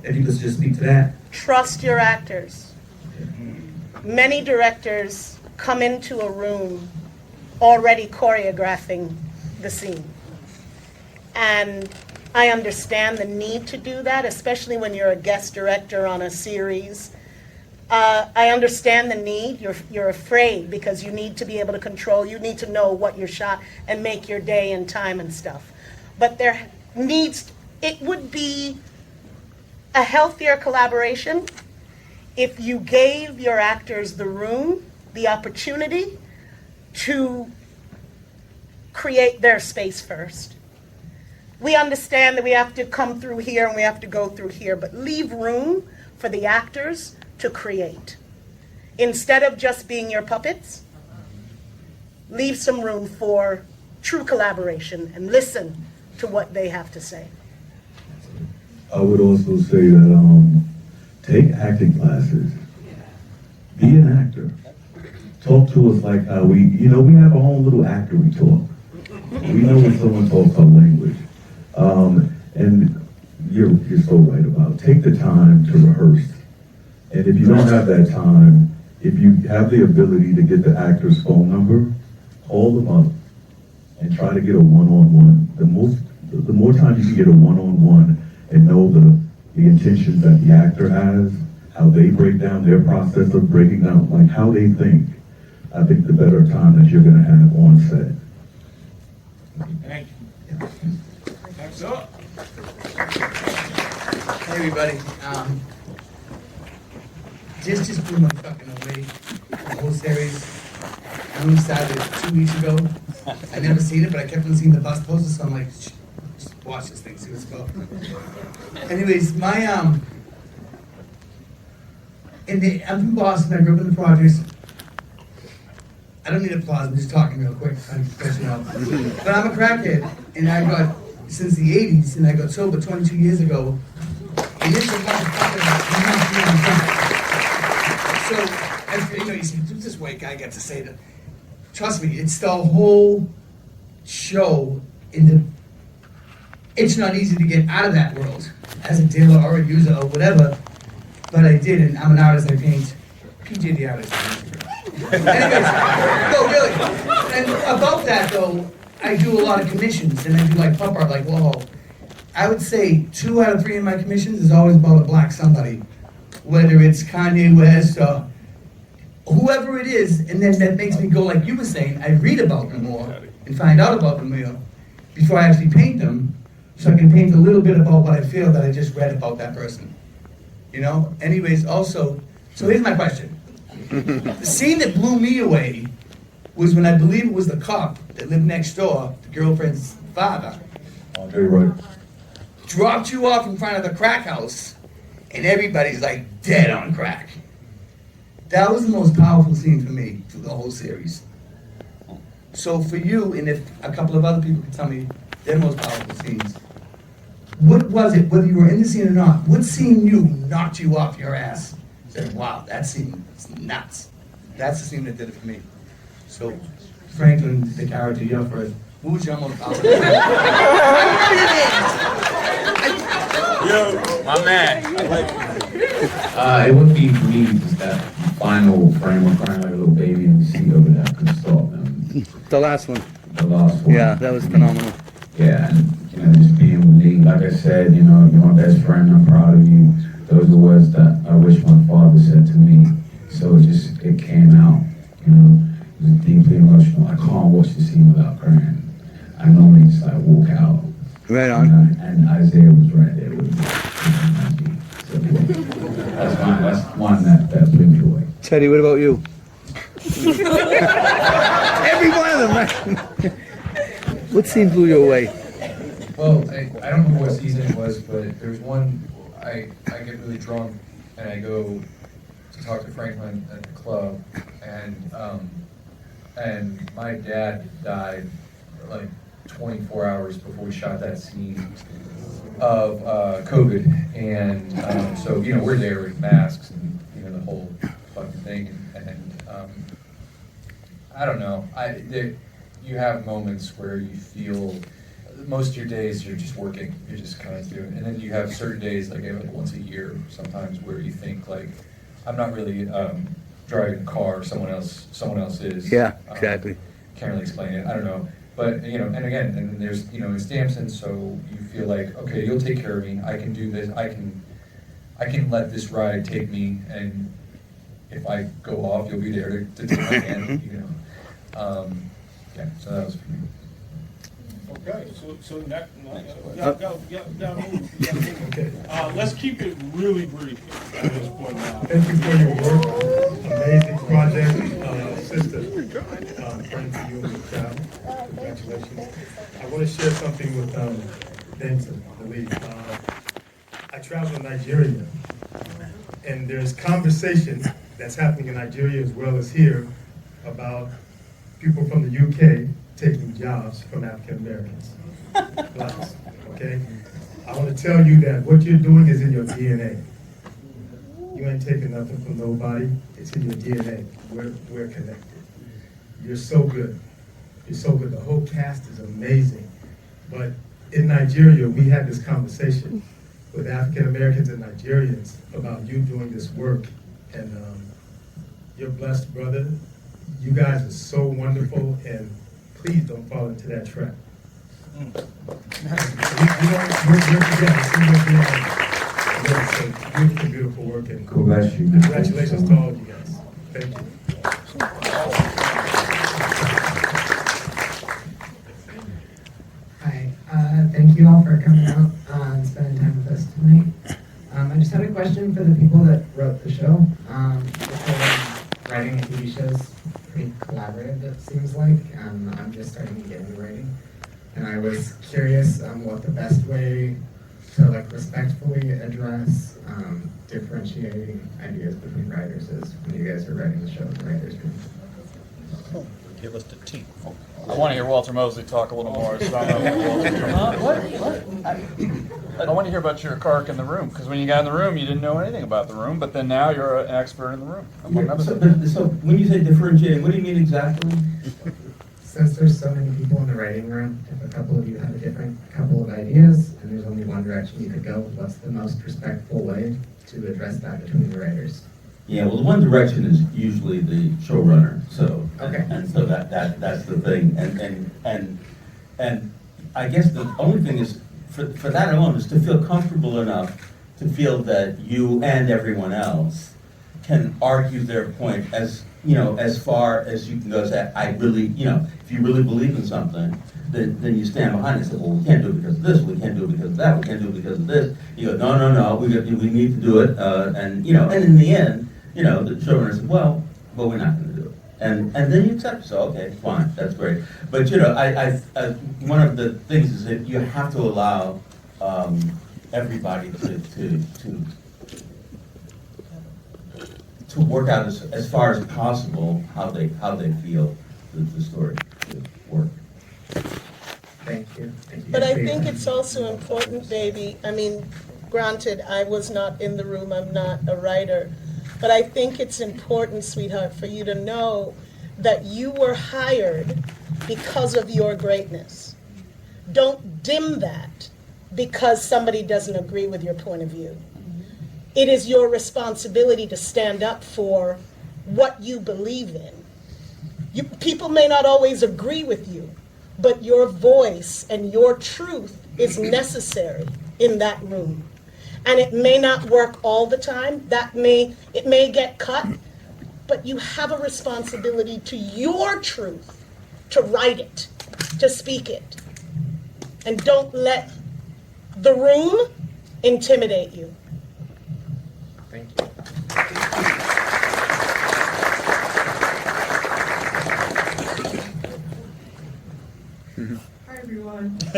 If you could just speak to that. Trust your actors. Many directors come into a room already choreographing the scene. And I understand the need to do that, especially when you're a guest director on a series. I understand the need. You're afraid because you need to be able to control. You need to know what you're shot and make your day and time and stuff. But it would be a healthier collaboration if you gave your actors the room, the opportunity to create their space first. We understand that we have to come through here and we have to go through here, but leave room for the actors to create. Instead of just being your puppets, leave some room for true collaboration and listen to what they have to say. I would also say that take acting classes. Be an actor. Talk to us like how we have our own little actory talk. We know when someone talks our language. And you're so right about take the time to rehearse. And if you don't have that time, if you have the ability to get the actor's phone number, call them up and try to get a one-on-one. The more time you can get a one-on-one and know the intentions that the actor has, how they break down their process of breaking down, like how they think, I think the better time that you're going to have on set. Thank you. Next up. Hey everybody, just blew my fucking away, the whole series. I only started 2 weeks ago. I never seen it, but I kept on seeing the bus posters, so I'm like, just watch this thing, see what's about. Anyways, I'm from Boston, I grew up in the projects. I don't need applause, I'm just talking real quick, I'm professional. But I'm a crackhead, and I got, since the 80s, and I got sober 22 years ago. And it's a motherfucker. So, as you see, this white guy got to say that. Trust me, it's the whole show. It's not easy to get out of that world as a dealer or a user or whatever, but I did, and I'm an artist. I paint. PJ the artist. Anyways, no, really. And about that though, I do a lot of commissions, and I do like pop art, like whoa. I would say 2 out of 3 of my commissions is always about a black somebody, whether it's Kanye West or whoever it is, and then that makes me go like you were saying, I read about them more and find out about them more before I actually paint them, so I can paint a little bit about what I feel that I just read about that person. Anyways, also, so here's my question. The scene that blew me away was when I believe it was the cop that lived next door, the girlfriend's father. Andre Wright. Dropped you off in front of the crack house, and everybody's like dead on crack. That was the most powerful scene for me through the whole series. So for you, and if a couple of other people could tell me their most powerful scenes, What was it, whether you were in the scene or not, what scene knocked you off your ass? Said, wow, that scene is nuts. That's the scene that did it for me. So, Franklin, the character, you're first. What was your most powerful? Yo, my man. It would be for me just that final frame of crying like a little baby in the seat over there. I couldn't stop them. The last one. The last one. Yeah, that was phenomenal. Yeah, and just being with Lee, like I said, you're my best friend. I'm proud of you. Those are words that I wish my father said to me. So it came out. It was deeply emotional. I can't watch the scene without crying. I normally just walk out. Right on. And Isaiah was right there with me. So that's one that blew me away. Teddy, what about you? Every one of them, right? What scene blew you away? Well, I don't know what season it was, but there's one, I get really drunk and I go to talk to Franklin at the club, and my dad died like 24 hours before we shot that scene of COVID, and so we're there with masks and the whole fucking thing, and I don't know, you have moments where you feel most of your days you're just working, you're just kind of doing, and then you have certain days like once a year sometimes where you think like I'm not really driving a car, someone else is. Yeah, exactly. Can't really explain it. I don't know. But and again, and there's it's Damson, so you feel like, okay, you'll take care of me. I can do this. I can let this ride take me, and if I go off, you'll be there to take my hand. Yeah. So that was for me. Okay, so next, let's keep it really brief at this point now. Thank you for your work. Amazing project, sister. Friend to you and your child. Congratulations. I want to share something with Damson, the lead. I travel to Nigeria, and there's conversation that's happening in Nigeria as well as here about people from the UK taking jobs from African Americans. Blacks, okay? I want to tell you that what you're doing is in your DNA. You ain't taking nothing from nobody. It's in your DNA. We're connected. You're so good. You're so good. The whole cast is amazing. But in Nigeria, we had this conversation with African Americans and Nigerians about you doing this work. And you're blessed, brother. You guys are so wonderful, and please don't fall into that trap. You're together. Beautiful work, and congratulations to all of you guys. Thank you. Hi, thank you all for coming out and spending time with us tonight. I just had a question for the people that wrote the show. Writing a TV show is pretty collaborative, it seems like. I'm just starting to get into writing. And I was curious what the best way to respectfully address differentiating ideas between writers is when you guys are writing the show in the writer's room. Give us the tea. I want to hear Walter Mosley talk a little more. So I want to hear about your arc in the room, because when you got in the room, you didn't know anything about the room, but then now you're an expert in the room. So when you say differentiating, what do you mean exactly? Since there's so many people in the writing room, if a couple of you have a different couple of ideas and there's only one direction you could go, what's the most respectful way to address that between the writers? Yeah, well, the one direction is usually the showrunner. So okay, and so that's the thing, and I guess the only thing is for that alone is to feel comfortable enough to feel that you and everyone else can argue their point as far as you can go. Say, I really, if you really believe in something, then you stand behind it and say, well, we can't do it because of this, we can't do it because of that, we can't do it because of this. You go, no, we need to do it, and in the end, the showrunner says, well, we're not going to do it. And then you accept it. So, okay, fine, that's great. But, I one of the things is that you have to allow everybody to work out as far as possible how they feel the story should work. Thank But I think it's also important, baby, I mean, granted, I was not in the room, I'm not a writer, but I think it's important, sweetheart, for you to know that you were hired because of your greatness. Don't dim that because somebody doesn't agree with your point of view. It is your responsibility to stand up for what you believe in. People may not always agree with you, but your voice and your truth is necessary in that room. And it may not work all the time, it may get cut, but you have a responsibility to your truth, to write it, to speak it. And don't let the room intimidate you. Thank you. Hi, everyone. I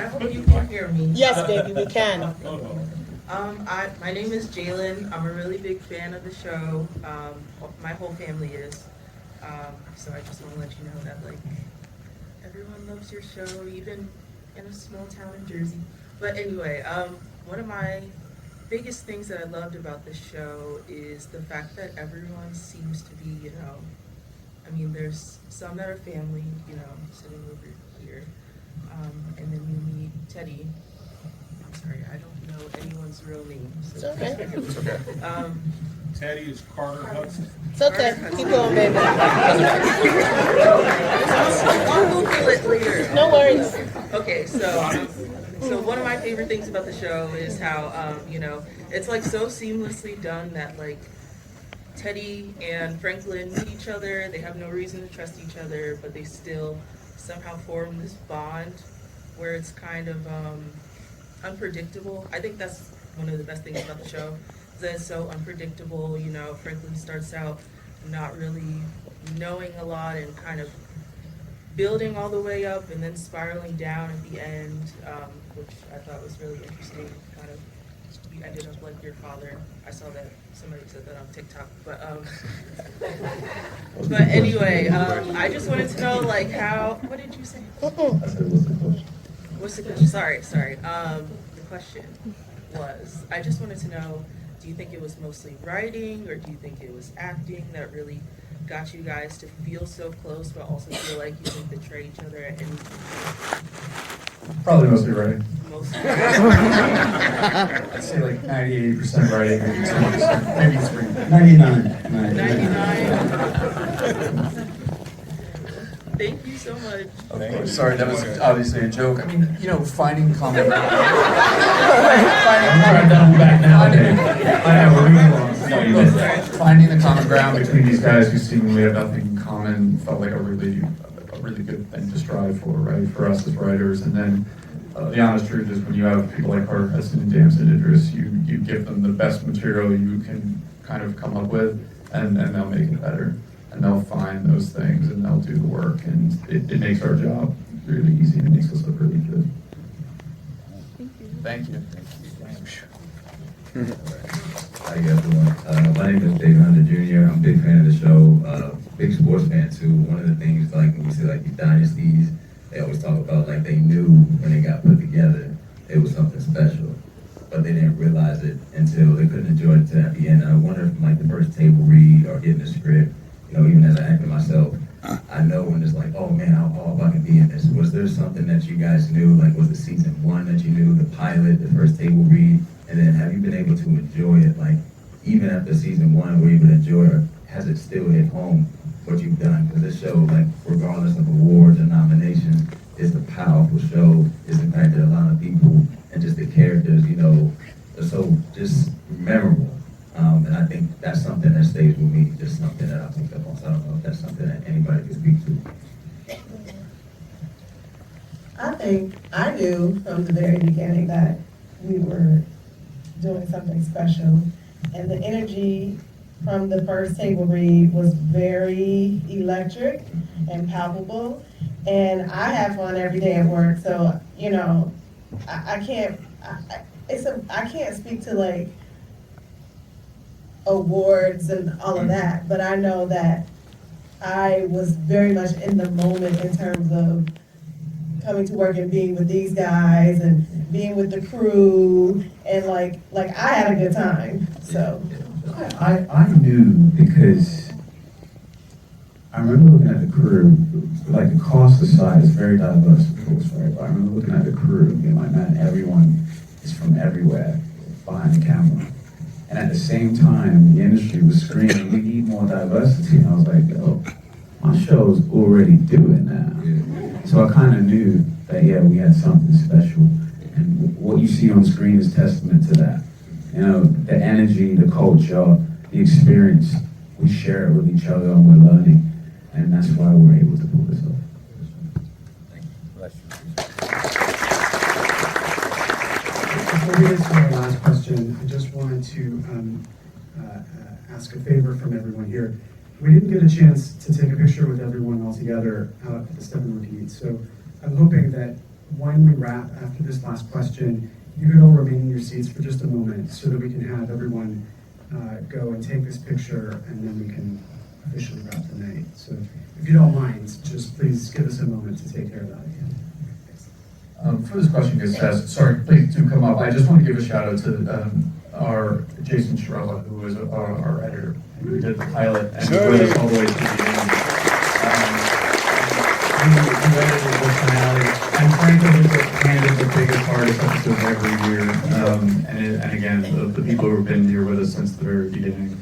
hope you can hear me. Yes, baby, we can. My name is Jalen. I'm a really big fan of the show. My whole family is. So I just want to let you know that, like, everyone loves your show, even in a small town in Jersey. But anyway, one of my biggest things that I loved about the show is the fact that everyone seems to be, you know, I mean, there's some that are family, you know, sitting over here, and then you meet Teddy. I'm sorry, I don't know anyone's real name. So It's okay. It's okay. Teddy is Carter Hudson. It's okay, keep going, baby. I'll Google it later. No worries. Okay, so one of my favorite things about the show is how, you know, it's like so seamlessly done that, like, Teddy and Franklin meet each other, they have no reason to trust each other, but they still somehow form this bond where it's kind of unpredictable. I think that's one of the best things about the show, is that it's so unpredictable. You know, Franklin starts out not really knowing a lot and kind of building all the way up and then spiraling down at the end, which I thought was really interesting. Kind of, you ended up like your father. I saw that somebody said that on TikTok, but anyway, I just wanted to know, like, how. What did you say? I said, what's the question? What's the question? Sorry. The question was, I just wanted to know, do you think it was mostly writing, or do you think it was acting that really got you guys to feel so close, but also feel like you didn't betray each other at any time? Probably mostly writing. Mostly. I'd say like 98% writing, maybe 2%, maybe 3. 99. 99. Thank you so much. Of course. Sorry, that was obviously a joke. I mean, you know, finding common ground. Finding the common ground between these guys who seemingly have nothing in common felt like a really good thing to strive for, right? For us as writers. And then the honest truth is, when you have people like Carter Hudson and Damson Idris, you give them the best material you can kind of come up with, and they'll make it better. And they'll find those things and they'll do the work, and it makes our job really easy and it makes us look really good. Thank you. How you guys doing? My name is Dave Andron Jr. I'm a big fan of the show, big sports fan too. One of the things, like, when you see like these dynasties, they always talk about, like, they knew when they got put together it was something special, but they didn't realize it until they couldn't enjoy it at the end. I wonder if, like, the first table read or getting the script, you know, even as an actor myself, I know when it's like, oh man, I hope I can be in this. Was there something that you guys knew, like, was it season 1 that you knew, the pilot, the first table read, and then have you been able to enjoy it, like, even after season 1, were you able to enjoy it, or has it still hit home what you've done? Because this show, like, regardless of awards or nominations, it's a powerful show. It's impacted a lot of people, and just the characters, you know, are so just memorable. And I think that's something that stays with me, just something that I picked up on. So I don't know if that's something that anybody can speak to. I think I knew from the very beginning that we were doing something special, and the energy from the first table read was very electric and palpable, and I have fun every day at work. So, you know, I can't speak to, like, awards and all of that, but I know that I was very much in the moment in terms of coming to work and being with these guys and being with the crew, and like I had a good time. So I knew because I remember looking at the crew, like the cast aside, it's very diverse, of course, right? But I remember looking at the crew and being like, man, everyone is from everywhere behind the camera. And at the same time, the industry was screaming, we need more diversity. And I was like, yo, my show's already doing that. So I kind of knew that, yeah, we had something special. And what you see on screen is testament to that. You know, the energy, the culture, the experience, we share it with each other and we're learning. And that's why we're able to pull this off. Before we get to our last question, I just wanted to ask a favor from everyone here. We didn't get a chance to take a picture with everyone all together out at the Step and Repeat, so I'm hoping that when we wrap after this last question, you could all remain in your seats for just a moment so that we can have everyone go and take this picture, and then we can officially wrap the night. So if you don't mind, just please give us a moment to take care of that again. For this question gets asked, sorry, please do come up. I just want to give a shout out to our Jason Shirella, who was our editor, who did the pilot and was with us all the way to the end. He edited the finale, and frankly, was handed the biggest, hardest episode every year. And again, the people who have been here with us since the very beginning,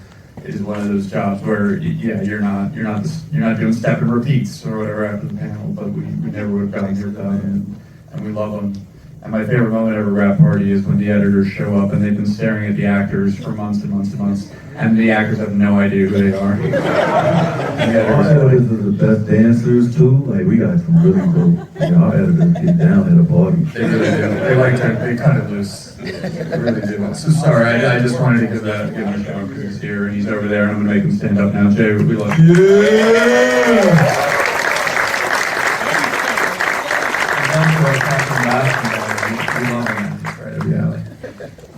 it is one of those jobs where, yeah, you're not doing step and repeats or whatever after the panel, but we never would have gotten here without him. And we love them. And my favorite moment at a wrap party is when the editors show up and they've been staring at the actors for months and months and months, and the actors have no idea who they are. Our editors are the best dancers too. Like, we got some really good, our editors get down at a party. They really do. They cut it loose. They really do. So sorry, I just wanted to give him a shout because he's here and he's over there, and I'm gonna make him stand up now. Jay, we love you. Yeah!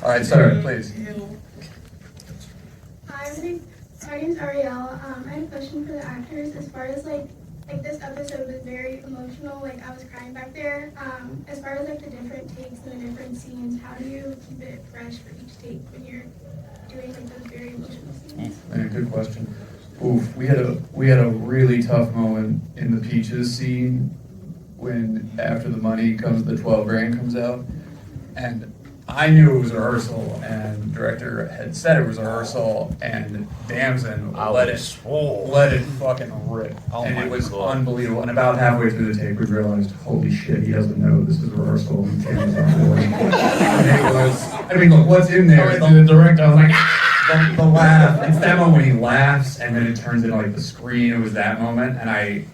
All right, Sarah, please. Hi, my name's Ariel. I had a question for the actors. As far as like this episode was very emotional. Like, I was crying back there. As far as like the different takes and the different scenes, how do you keep it fresh for each take when you're doing like those very emotional scenes? Good question. Oof, we had a really tough moment in the Peaches scene when after the money comes, the 12 grand comes out, and I knew it was a rehearsal, and the director had said it was a rehearsal, and Damson let it fucking rip, and it was unbelievable. And about halfway through the take, we realized, holy shit, he doesn't know this is a rehearsal. And Tam's on board. And it was, I mean, look, what's in there? The director, I was like, ah! The laugh. It's that moment when he laughs, and then it turns into like the screen. It was that moment, and it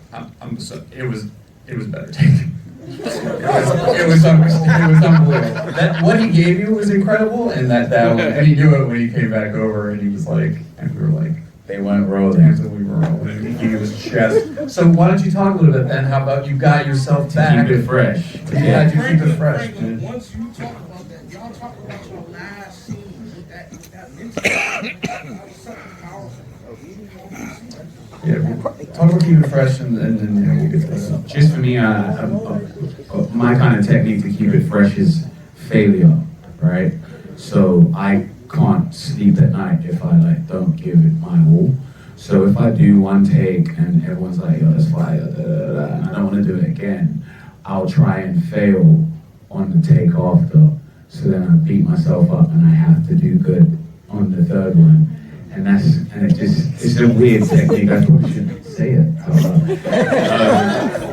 was better taken. It was unbelievable. What he gave you was incredible, and and he knew it when he came back over, and he was like, and we were like, they went rolling, and we were rolling, and he gave his chest. So why don't you talk a little bit then? How about you got yourself back? Keep it fresh. Yeah, to keep it fresh. Once you talk about that, y'all talk about your last scene with that mental. That was something powerful. Yeah, talk about keeping it fresh, and then we'll get to that. Just for me, my kind of technique to keep it fresh is failure, right? So I can't sleep at night if I don't give it my all. So if I do one take and everyone's like, "Yo, that's fire," and I don't want to do it again, I'll try and fail on the take after. So then I beat myself up and I have to do good on the third one. And it's a weird technique. I probably shouldn't say it.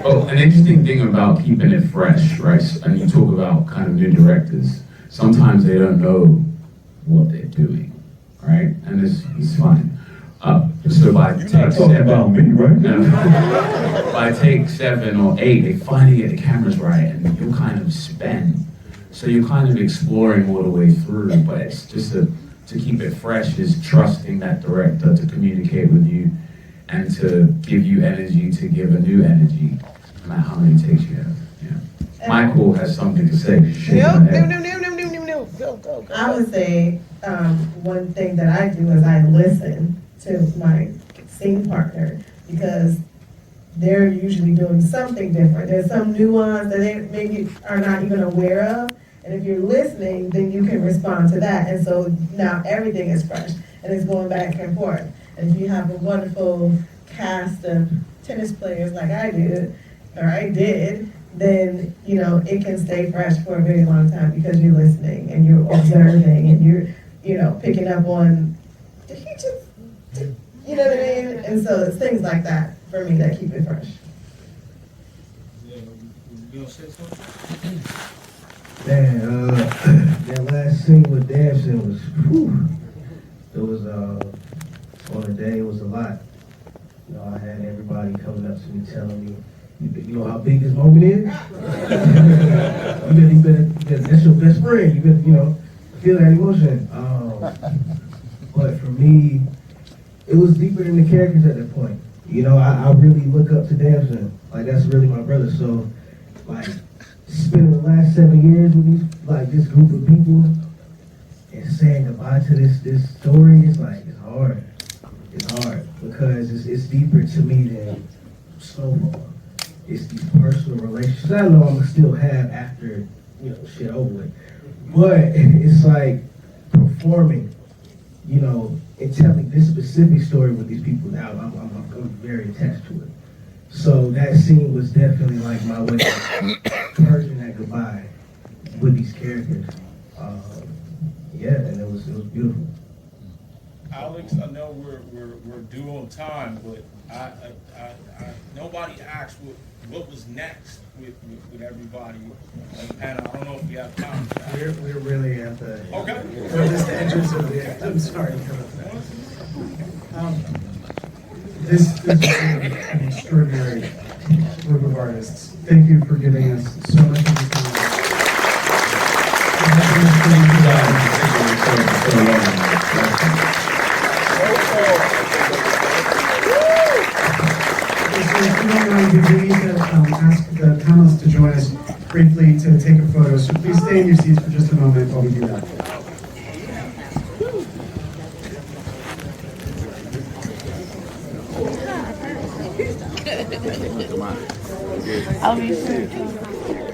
An interesting thing about keeping it fresh, right? And you talk about kind of new directors. Sometimes they don't know what they're doing, right? And it's fine. So by take seven, about me, right? by take 7 or 8, they finally get the cameras right, and you kind of spend. So you're kind of exploring all the way through, but it's just to keep it fresh is trusting that director to communicate with you and to give you energy, to give a new energy, no matter how many takes you have. Yeah. Michael has something to say. No. Go. I would say one thing that I do is I listen to my scene partner, because they're usually doing something different. There's some nuance that they maybe are not even aware of. And if you're listening, then you can respond to that. And so now everything is fresh and it's going back and forth. And if you have a wonderful cast of tennis players like I did, then, you know, it can stay fresh for a very long time because you're listening and you're observing and you're, you know, picking up on, did he just, you know what I mean? And so it's things like that for me that keep it fresh. Man, that last scene with Damson was, whew, it was, on the day, it was a lot. You know, I had everybody coming up to me telling me, you know how big this moment is? you better, that's your best friend. You better, you know, feel that emotion. But for me, it was deeper than the characters at that point. You know, I really look up to Damson. Like, that's really my brother. So, like, spending the last 7 years with these, like, this group of people and saying goodbye to this story, it's like, it's hard. It's hard because it's deeper to me than Snowfall. It's these personal relationships I know I'm gonna still have after, you know, shit over with. But it's like performing, you know, and telling this specific story with these people now, I'm very attached to it. So that scene was definitely like my way of purging that goodbye with these characters. Yeah, and it was beautiful. Alex, I know we're due on time, but nobody asked what was next with everybody on the panel. I don't know if we have time for that. We're really at the okay. furthest edges of the. I'm sorry. This is an extraordinary group of artists. Thank you for giving us so much of this time. We need to ask the panelists to join us briefly to take a photo. So please stay in your seats for just a moment while we do that. I'll be sure.